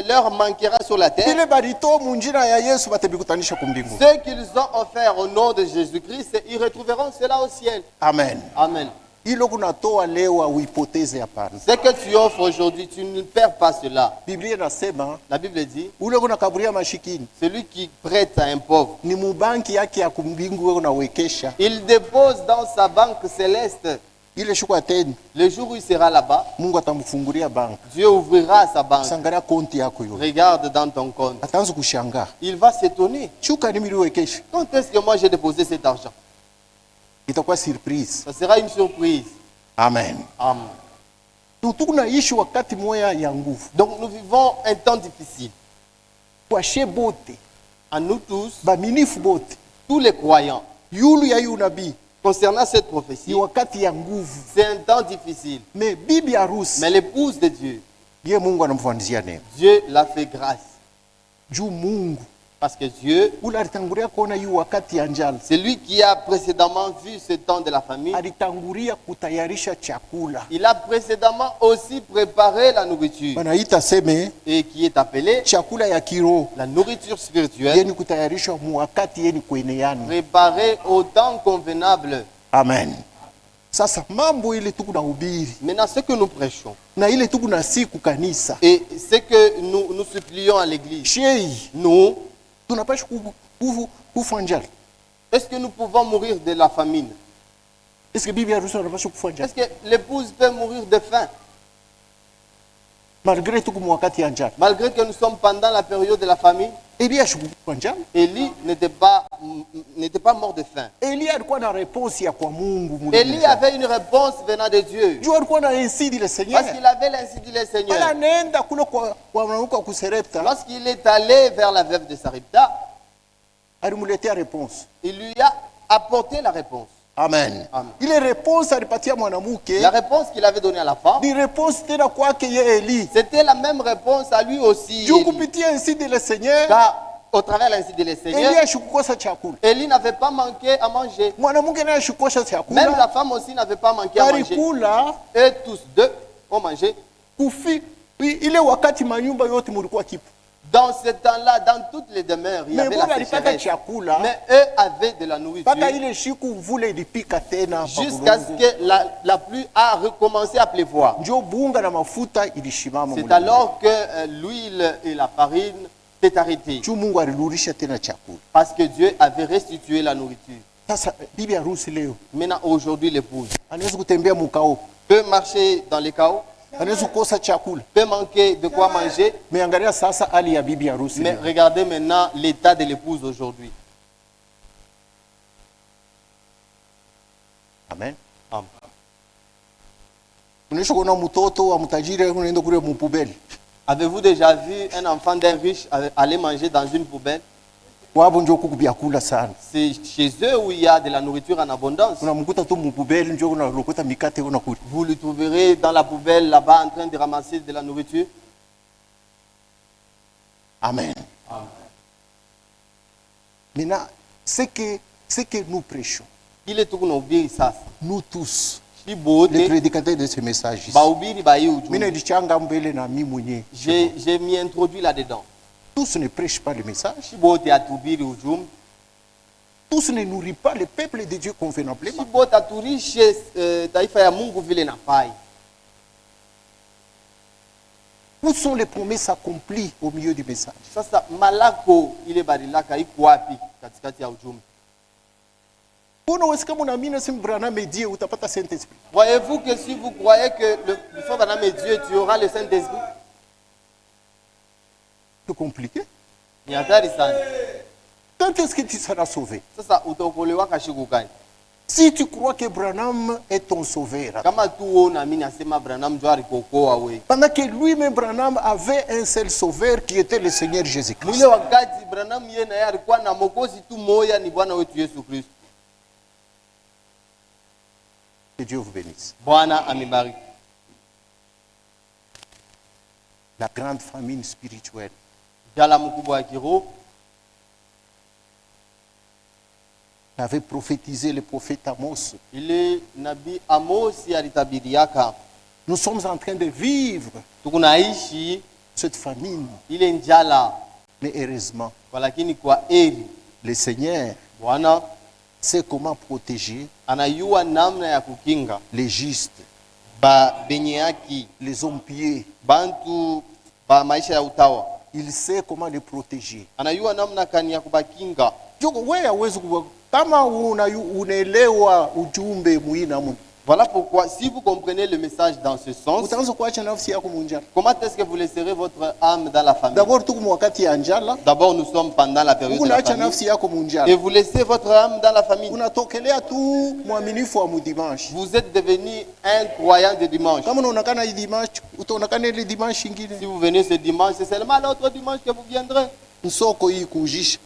leur manquera sur la terre, Bile barito munjira ya Yesu batabikutanisha kumbingu. ce qu'ils ont offert au nom de Jésus-Christ, ils retrouveront cela au ciel. Amen. Amen. Ilo kunatoa leo uipoteze hapana. Ce que tu offres aujourd'hui, tu ne perds pas cela. Biblia inasema La Bible dit, ule kuna kaburia mashikini celui qui prête à un pauvre, ni mubanki yake ya kumbingu wewe unawekesha. il dépose dans sa banque céleste. Ile shuku ateni Le jour où il sera là-bas, Mungu atamfungulia banki. Dieu ouvrira sa banque. Sangalia konti yako hiyo. Regarde dans ton compte. Ataanza kushangaa. Il va s'étonner. Shuka ni miliwekesha. Quand est-ce que moi j'ai déposé cet argent? Itakuwa surprise. Ça sera une surprise. Amen. Amen. Tunaishi wakati moya ya nguvu. Donc nous vivons un temps difficile. Kwa she bote, À nous tous, baminifu bote, tous les croyants, yulu ya yu nabii concernant cette ni prophétie, wakati ya nguvu. c'est un temps difficile. Me bibi harusi Mais l'épouse de Dieu, ye Mungu anamfanyizia neema. Dieu l'a fait grâce. Juu Mungu Parce que Dieu, ule alitangulia kuona yu wakati ya njala. c'est lui qui a précédemment vu ce temps de la famine. Alitangulia kutayarisha chakula. Il a précédemment aussi préparé la nourriture Banaita seme et qui est appelée chakula ya kiroho la nourriture spirituelle, yeni kutayarishwa mu wakati yeni kueneana. préparée au temps convenable. Amen. Sasa mambo ile tuku na ubiri Maintenant, ce que nous prêchons na ile tuku na siku kanisa et ce que nous supplions à l'église, shei nous, tunapasha kufa njala. est-ce que nous pouvons mourir de la famine? Eske bibi harusi anapasha kufa njala Est-ce que l'épouse peut mourir de faim? malgré tuku mu wakati ya njala? Malgré que nous sommes pendant la période de la famine, Elia ashukufa njala. Élie n'était pas mort de faim. Elia alikuwa na réponse ya kwa Mungu mu Élie avait une réponse venant de Dieu. juu alikuwa na insidi le Seigneur. Parce qu'il avait l'ainsi dit le Ala Seigneur. nenda kule kwa mwanamke wa kuserepta Lorsqu'il est allé vers la veuve de Sarepta, alimuletea réponse. il lui a apporté la réponse. Amen. Amen. Ile réponse alipatia mwanamke La réponse qu'il avait donnée à la femme, ni réponse tena kwake ye Eli. c'était la même réponse à lui aussi. Juu Élie. kupitia insidi le Seigneur Car au travers l'ainsi dit le Seigneur, Eli ashukukosa chakula. Élie n'avait pas manqué à manger. Mwanamke naye ashukosha Même chakula. la femme aussi n'avait pas manqué à manger. Alikula Et tous deux ont mangé. kufi ile wakati manyumba yote mulikuwa kipu. Dans ce temps-là, dans toutes les demeures, il y Mais avait Mungu la alipata sécheresse. chakula Mais eux avaient de la nourriture mpaka ile shiku mvula ilipika tena hapa jusqu'à ce Bulongo. que la pluie a recommencé à pleuvoir. Njo bunga na mafuta ilishimama C'est mule. alors que l'huile et la farine s'est arrêtée. Juu Mungu alirudisha tena chakula. Parce que Dieu avait restitué la nourriture. Sasa bibi harusi leo Maintenant, aujourd'hui, l'épouse anaweza kutembea mukao, peut marcher dans les chaos, anaweza kukosa chakula. peut manquer de quoi manger. Meangalia sasa hali ya bibi harusi Mais leo. regardez maintenant l'état de l'épouse aujourd'hui. Amen. Amen. Unaisha kuona mtoto wa mtajiri unaenda kule mupubeli. Avez-vous déjà vu un enfant d'un riche aller manger dans une poubelle? Wabo njo kuku vyakula sana. C'est chez eux où il y a de la nourriture en abondance. Unamkuta tu mupubeli njo unalokota mikate unakula. Vous le trouverez dans la poubelle là-bas en train de ramasser de la nourriture. Amen. Maintenant, ce que nous prêchons, Il est tout qu'on ça. nous tous, Si beau, les prédicateurs de ce message ici. baubiri baïou. Mina dichanga mbele na mimi mwenyewe. J'ai m'y introduit là-dedans. Tous ne prêchent pas le message. Si beau te atubiri ujum. Tous ne nourrissent pas le peuple de Dieu Si convenablement. beau t'aturi chez taifa ya Mungu vile na pai. Où sont les promesses accomplies au milieu du message? Sasa malako ile barilaka iko wapi katikati ya ujumbe? Mbona wewe kama unaamini si Branham Dieu utapata Saint-Esprit? Voyez-vous que si vous croyez que le frère Branham est Dieu, tu auras le Saint-Esprit? C'est compliqué. Ni hatari sana. Quand est-ce que tu seras sauvé? Sasa utaokolewa kashiku gani? Si tu crois que Branham est ton sauveur, Kama tu wewe unaamini asema Branham ndio alikokoa wewe. pendant que lui-même Branham avait un seul sauveur qui était le Seigneur Mwile Jésus-Christ. wakati Branham yeye naye alikuwa na mokozi tu moya ni Bwana wetu Yesu Kristo. Que Dieu vous bénisse. Bwana amebariki. La grande famine spirituelle. Jala mkubwa wa kiroho Avait prophétisé le prophète Amos. ile nabii Amosi alitabiriaka. Nous sommes en train de vivre Tukunaishi cette famine. ile njala, Mais heureusement, walakini kwa heri le Seigneur Bwana sait comment protéger anayua namna ya kukinga les justes, ba benye haki, les hommes pieux. bantu ba maisha ya utawa. Il sait comment les protéger. Anayua namna kani ya kubakinga. Joko wewe hawezi kama unaelewa ujumbe muina mu. Voilà pourquoi, si vous comprenez le message dans ce sens, Utaanza kuacha nafsi yako munjala. comment est-ce que vous laisserez votre âme dans la famille? D'abord tuko wakati ya njala. D'abord, nous sommes pendant la période de la Unaacha famille. nafsi yako munjala. Et vous laissez votre âme dans la famille. Unatokelea tu mwaminifu wa mudimanshi. Vous êtes devenu un croyant de dimanche. Kama unaonekana hii dimanshi, utaonekana ile dimanshi nyingine. Si vous venez ce dimanche, c'est seulement l'autre dimanche que vous viendrez. Nsoko hii kujisha.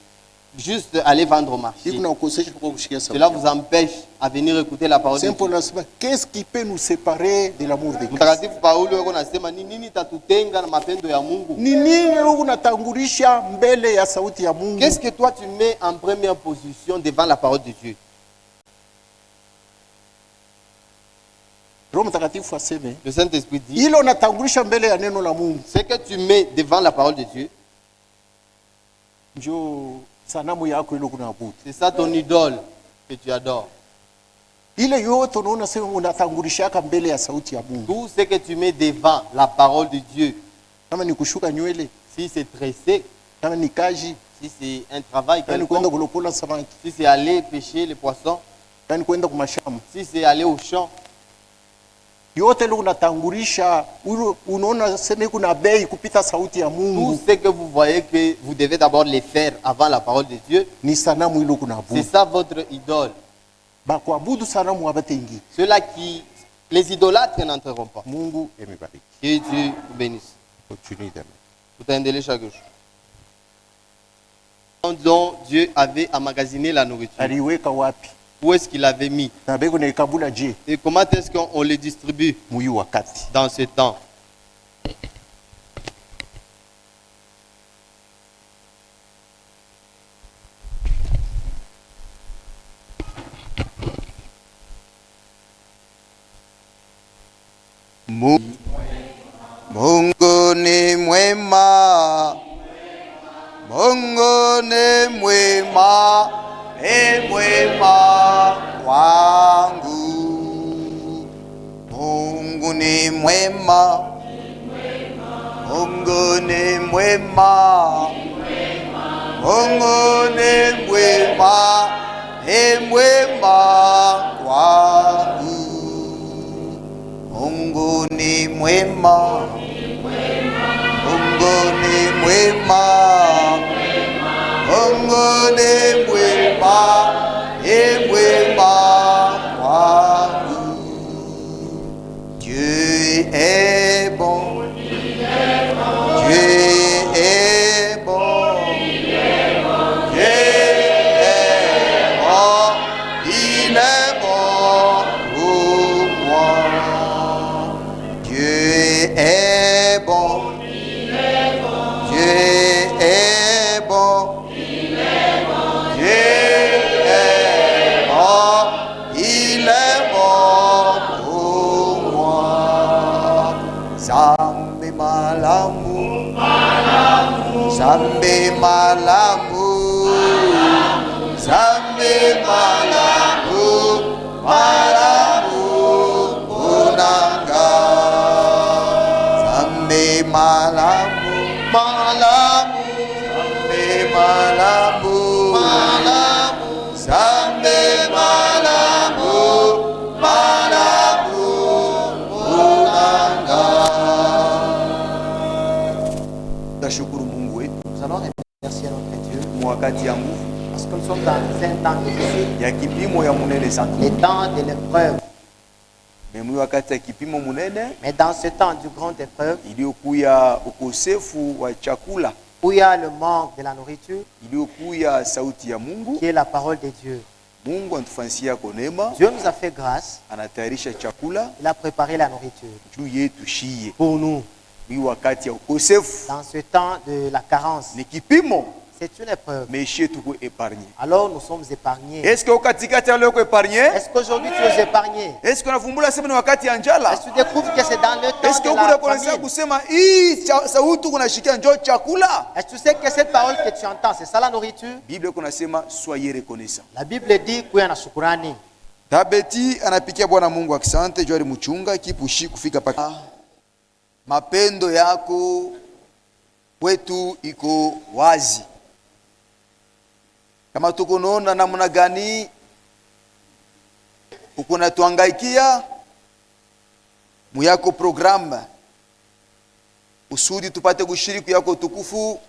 Juste aller vendre au marché. Hii kunakosesha kwa kushikia sauti. Cela vous empêche à venir écouter la parole de C'est pour Dieu. la qu'est-ce qui peut nous séparer de l'amour de Christ? Mtakatifu Paulo yuko nasema ni nini tatutenga na mapendo ya Mungu? Ni nini unatangulisha mbele ya sauti ya Mungu? Qu'est-ce que toi tu mets en première position devant la parole de Dieu? Roho Mtakatifu aseme, Le Saint-Esprit dit, ile unatangulisha mbele ya neno la Mungu. ce que tu mets devant la parole de Dieu, Njoo sanamu yako ile kunaabudu. c'est ça ton idole que tu adores. Ile yote unaona sema unatangulishaka mbele ya sauti ya Mungu. Tout ce que tu mets devant la parole de Dieu, Kama ni kushuka nywele, si c'est tresser, kama ni kaji, si c'est un travail kama ni kwenda quelconque, kulopola samaki, si c'est aller pêcher les poissons, kama ni kwenda kumashamba. si c'est aller au champ, Yote ile unatangulisha, unaona sema kuna bei kupita sauti ya tout Mungu. ce que vous voyez que vous devez d'abord les faire avant la parole de Dieu, Ni sanamu ile c'est kunaabudu. ça votre idole. Ba kuabudu sanamu habatengi. Ceux-là qui, les idolâtres n'entreront pas. Mungu amebariki. Que Dieu vous bénisse. Continue demain. Tutaendelea chaque jour. Dont Dieu avait emmagasiné la nourriture. Aliweka wapi? Où est-ce qu'il l'avait mis? Na beko na ikabula je Et comment est-ce qu'on les distribue muyi wakati. dans ce temps? Mungu ni mwema, Mungu ni mwema, ni mwema kwangu. Mungu ni mwema, Mungu ni mwema, Mungu ni mwema, ni mwema kwangu. Mungu ni mwema, Mungu ni mwema, Mungu ni mwema, ni mwema kwangu. Dieu est bon, Dieu est bon, Dieu est bon, il est bon pour moi. Dieu est bon, Dieu est bon, Dieu est bon, il est bon pour moi. Zambe malamu, Zambe malamu, Zambe malamu, malamu unanga. Zambe malamu, malamu, Zambe malamu, malamu, Zambe malamu, malamu unanga. Tashukuru Mungu wetu Nous allons remercier notre Dieu mwakati ya nguvu parce que nous sommes dans un temps difficile, ya kipimo ya munene sana. les temps de l'épreuve. Memwi wakati ya kipimo munene Mais dans ce temps du grande épreuve, iliyokuya ukosefu wa chakula, où il y a le manque de la nourriture, iliyokuya sauti ya Mungu, qui est la parole de Dieu. Mungu anatufanyia kwa neema, Dieu nous a fait grâce. anatayarisha chakula Il a préparé la nourriture juu yetu shie. pour nous Hii wakati ya ukosefu dans ce temps de la carence. ni kipimo, C'est une épreuve. mais shie tuko épargné. Alors nous sommes épargnés. Est-ce que ukatikati ya leo épargné? Est-ce qu'aujourd'hui tu es épargné? Est-ce que unavumbula sema ni wakati ya njala? Est-ce que tu découvres que c'est dans le Est-ce que temps de ukuna la kuanzia famine? kusema hii sauti kunashikia njoo chakula? Est-ce que tu sais que cette parole que tu entends, c'est ça la nourriture? Biblia kunasema soyez reconnaissant. La Bible dit kuya na shukrani. Tabeti anapikia Bwana Mungu asante juu alimchunga kipushi kufika paka. Mapendo yako kwetu iko wazi. Kama tuko naona namna gani uko natuangaikia muyako programu usudi tupate kushiriki yako tukufu.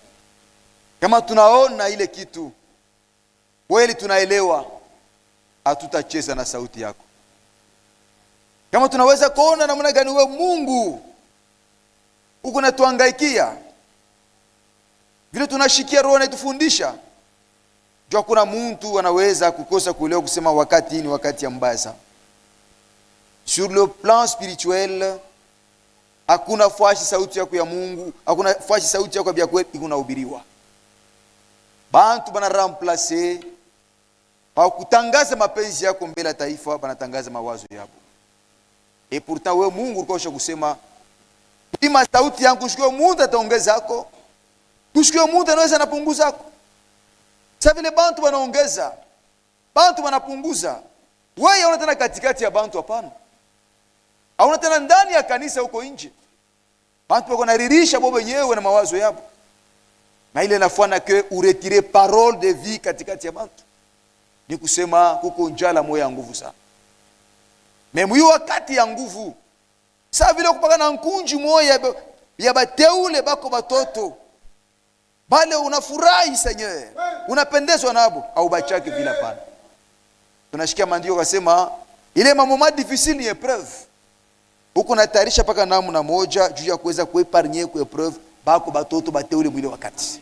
Kama tunaona ile kitu kweli, tunaelewa, hatutacheza na sauti yako. Kama tunaweza kuona namna gani wewe Mungu uko natuangaikia, vile tunashikia roho na tufundisha, jua kuna mtu anaweza kukosa kuelewa kusema wakati ni wakati mbaya sana. Sur le plan spirituel, hakuna fashi sauti yako ya Mungu, hakuna fashi sauti yako ya kweli inahubiriwa. Bantu bana remplacer pa kutangaza mapenzi yako mbele ya taifa, banatangaza mawazo yako. Et pourtant wewe Mungu ukosha kusema ima sauti yangu shikio Mungu ataongeza yako, kushikio Mungu anaweza napunguza yako. Sasa vile bantu wanaongeza, bantu wanapunguza, wewe hauna tena katikati ya bantu, hapana. Hauna tena ndani ya kanisa huko nje. Bantu wako naririsha bobo wenyewe na mawazo yao. Na ile nafanya que uretire parole de vie katikati ya bantu. Ni kusema kuko njala moyo ya nguvu sana. Memu hiyo wakati ya nguvu. Sasa vile kupaka na nkunji moyo ya bateule bako batoto. Bale unafurahi Seigneur, unapendezwa nabo au bachake vile pana. Tunashikia maandiko kasema ile mambo difficile ni épreuve. Huko natayarisha paka namna moja juu ya kuweza kuepargne kwa épreuve bako batoto bateule mwile wakati.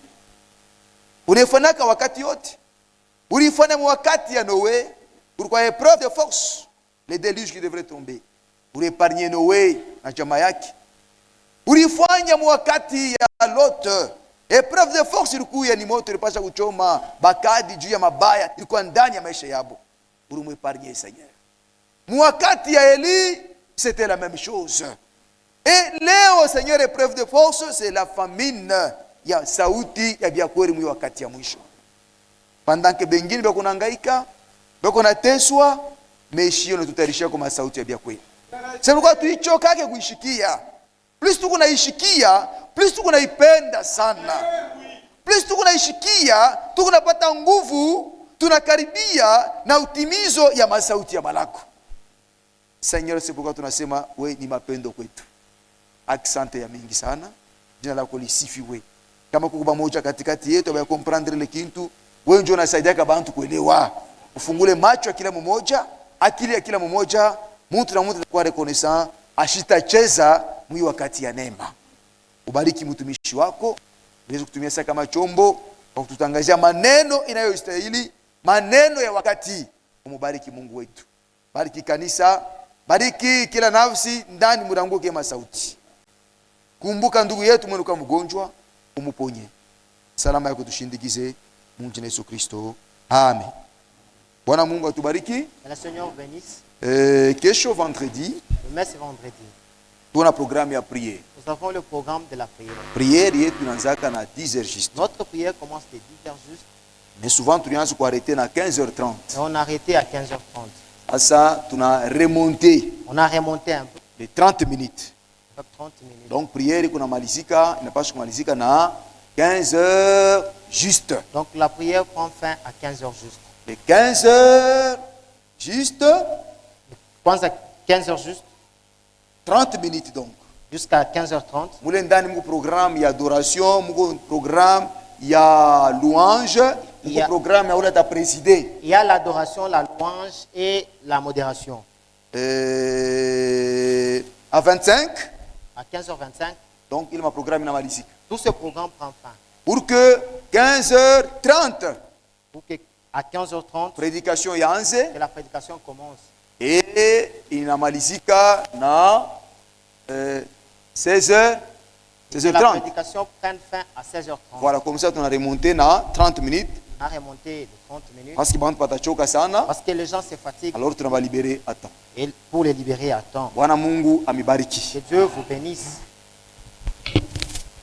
Unefanaka wakati yote. Ulifanya wakati ya Noé pour épreuve de force, les déluges qui devraient tomber. Pour épargner Noé na jamaa yake. Ulifanya wakati ya Lot. Épreuve de force ilikuwa ni moto ilipasha kuchoma bakadi juu ya mabaya ilikuwa ndani ya maisha yabo. Pour m'épargner Seigneur. Mwakati ya Eli, c'était la même chose. Et leo Seigneur, épreuve de force, c'est la famine ya sauti ya biakweli mwi wakati ya mwisho. Pendant que bengine bako nangaika, bako nateswa, meshio na tutarishia kwa sauti ya biakweli. Sema kwa tuichokake kuishikia. Plus tuko naishikia, plus tuko naipenda sana. Plus tuko naishikia, tuko napata nguvu, tunakaribia na utimizo ya masauti ya malako. Seigneur, c'est pourquoi tunasema we ni mapendo kwetu. Asante ya mingi sana. Jina lako lisifiwe. Kama kuko pamoja katikati yetu ya comprendre le kintu, wewe ndio unasaidia kwa bantu kuelewa. Ufungule macho ya kila mmoja, akili ya kila mmoja, mtu na mtu atakuwa reconnaissant, ashitacheza mwi wakati ya neema. Ubariki mtumishi wako, uweze kutumia sasa kama chombo kwa kututangazia maneno inayostahili, maneno ya wakati. Umubariki Mungu wetu. Bariki kanisa, bariki kila nafsi ndani muranguke masauti. Kumbuka ndugu yetu mwenuka mgonjwa, umuponye. Salama yako tushindikize Mungu jina Yesu Kristo. Amen. Bwana Mungu atubariki. Que le Seigneur bénisse. Kesho vendredi, Demain c'est vendredi. tuna programme ya prière. Nous avons le programme de la prière. Prière yetu inaanzaka na 10h juste. Notre prière commence dès 10h juste Mais souvent tulianza kuarrêter na 15h30. et on a arrêté à 15h30. Asa tuna remonter On a remonté un peu, les 30 minutes. 30 minutes. Donc prière kuna malizika, inapaswa kumalizika na 15h juste. Donc la prière prend fin à 15h juste. Les 15h juste, Kwanza 15h juste 30 minutes donc. jusqu'à 15h30. Mule ndani mko programme ya adoration, mko programme ya louange, mko Ya- programme ya ule ta présider. Il y a l'adoration, la louange et la modération. À 25, À 15h25, donc il m'a programme na malizika. tout ce programme prend fin. Pour que 15h30, Pour que À 15h30, prédication ianze que la prédication commence. inamalizika na 16h, Que la 16h30. prédication prenne fin à 16h30. Voilà, comme ça on a remonté na 30 minutes On a remonté de 30 minutes. parce que bantu patachoka sana, Parce que les gens se fatiguent. alors tunaba libérer à temps. Et pour les libérer à temps. Bwana Mungu amibariki. Que Dieu vous bénisse.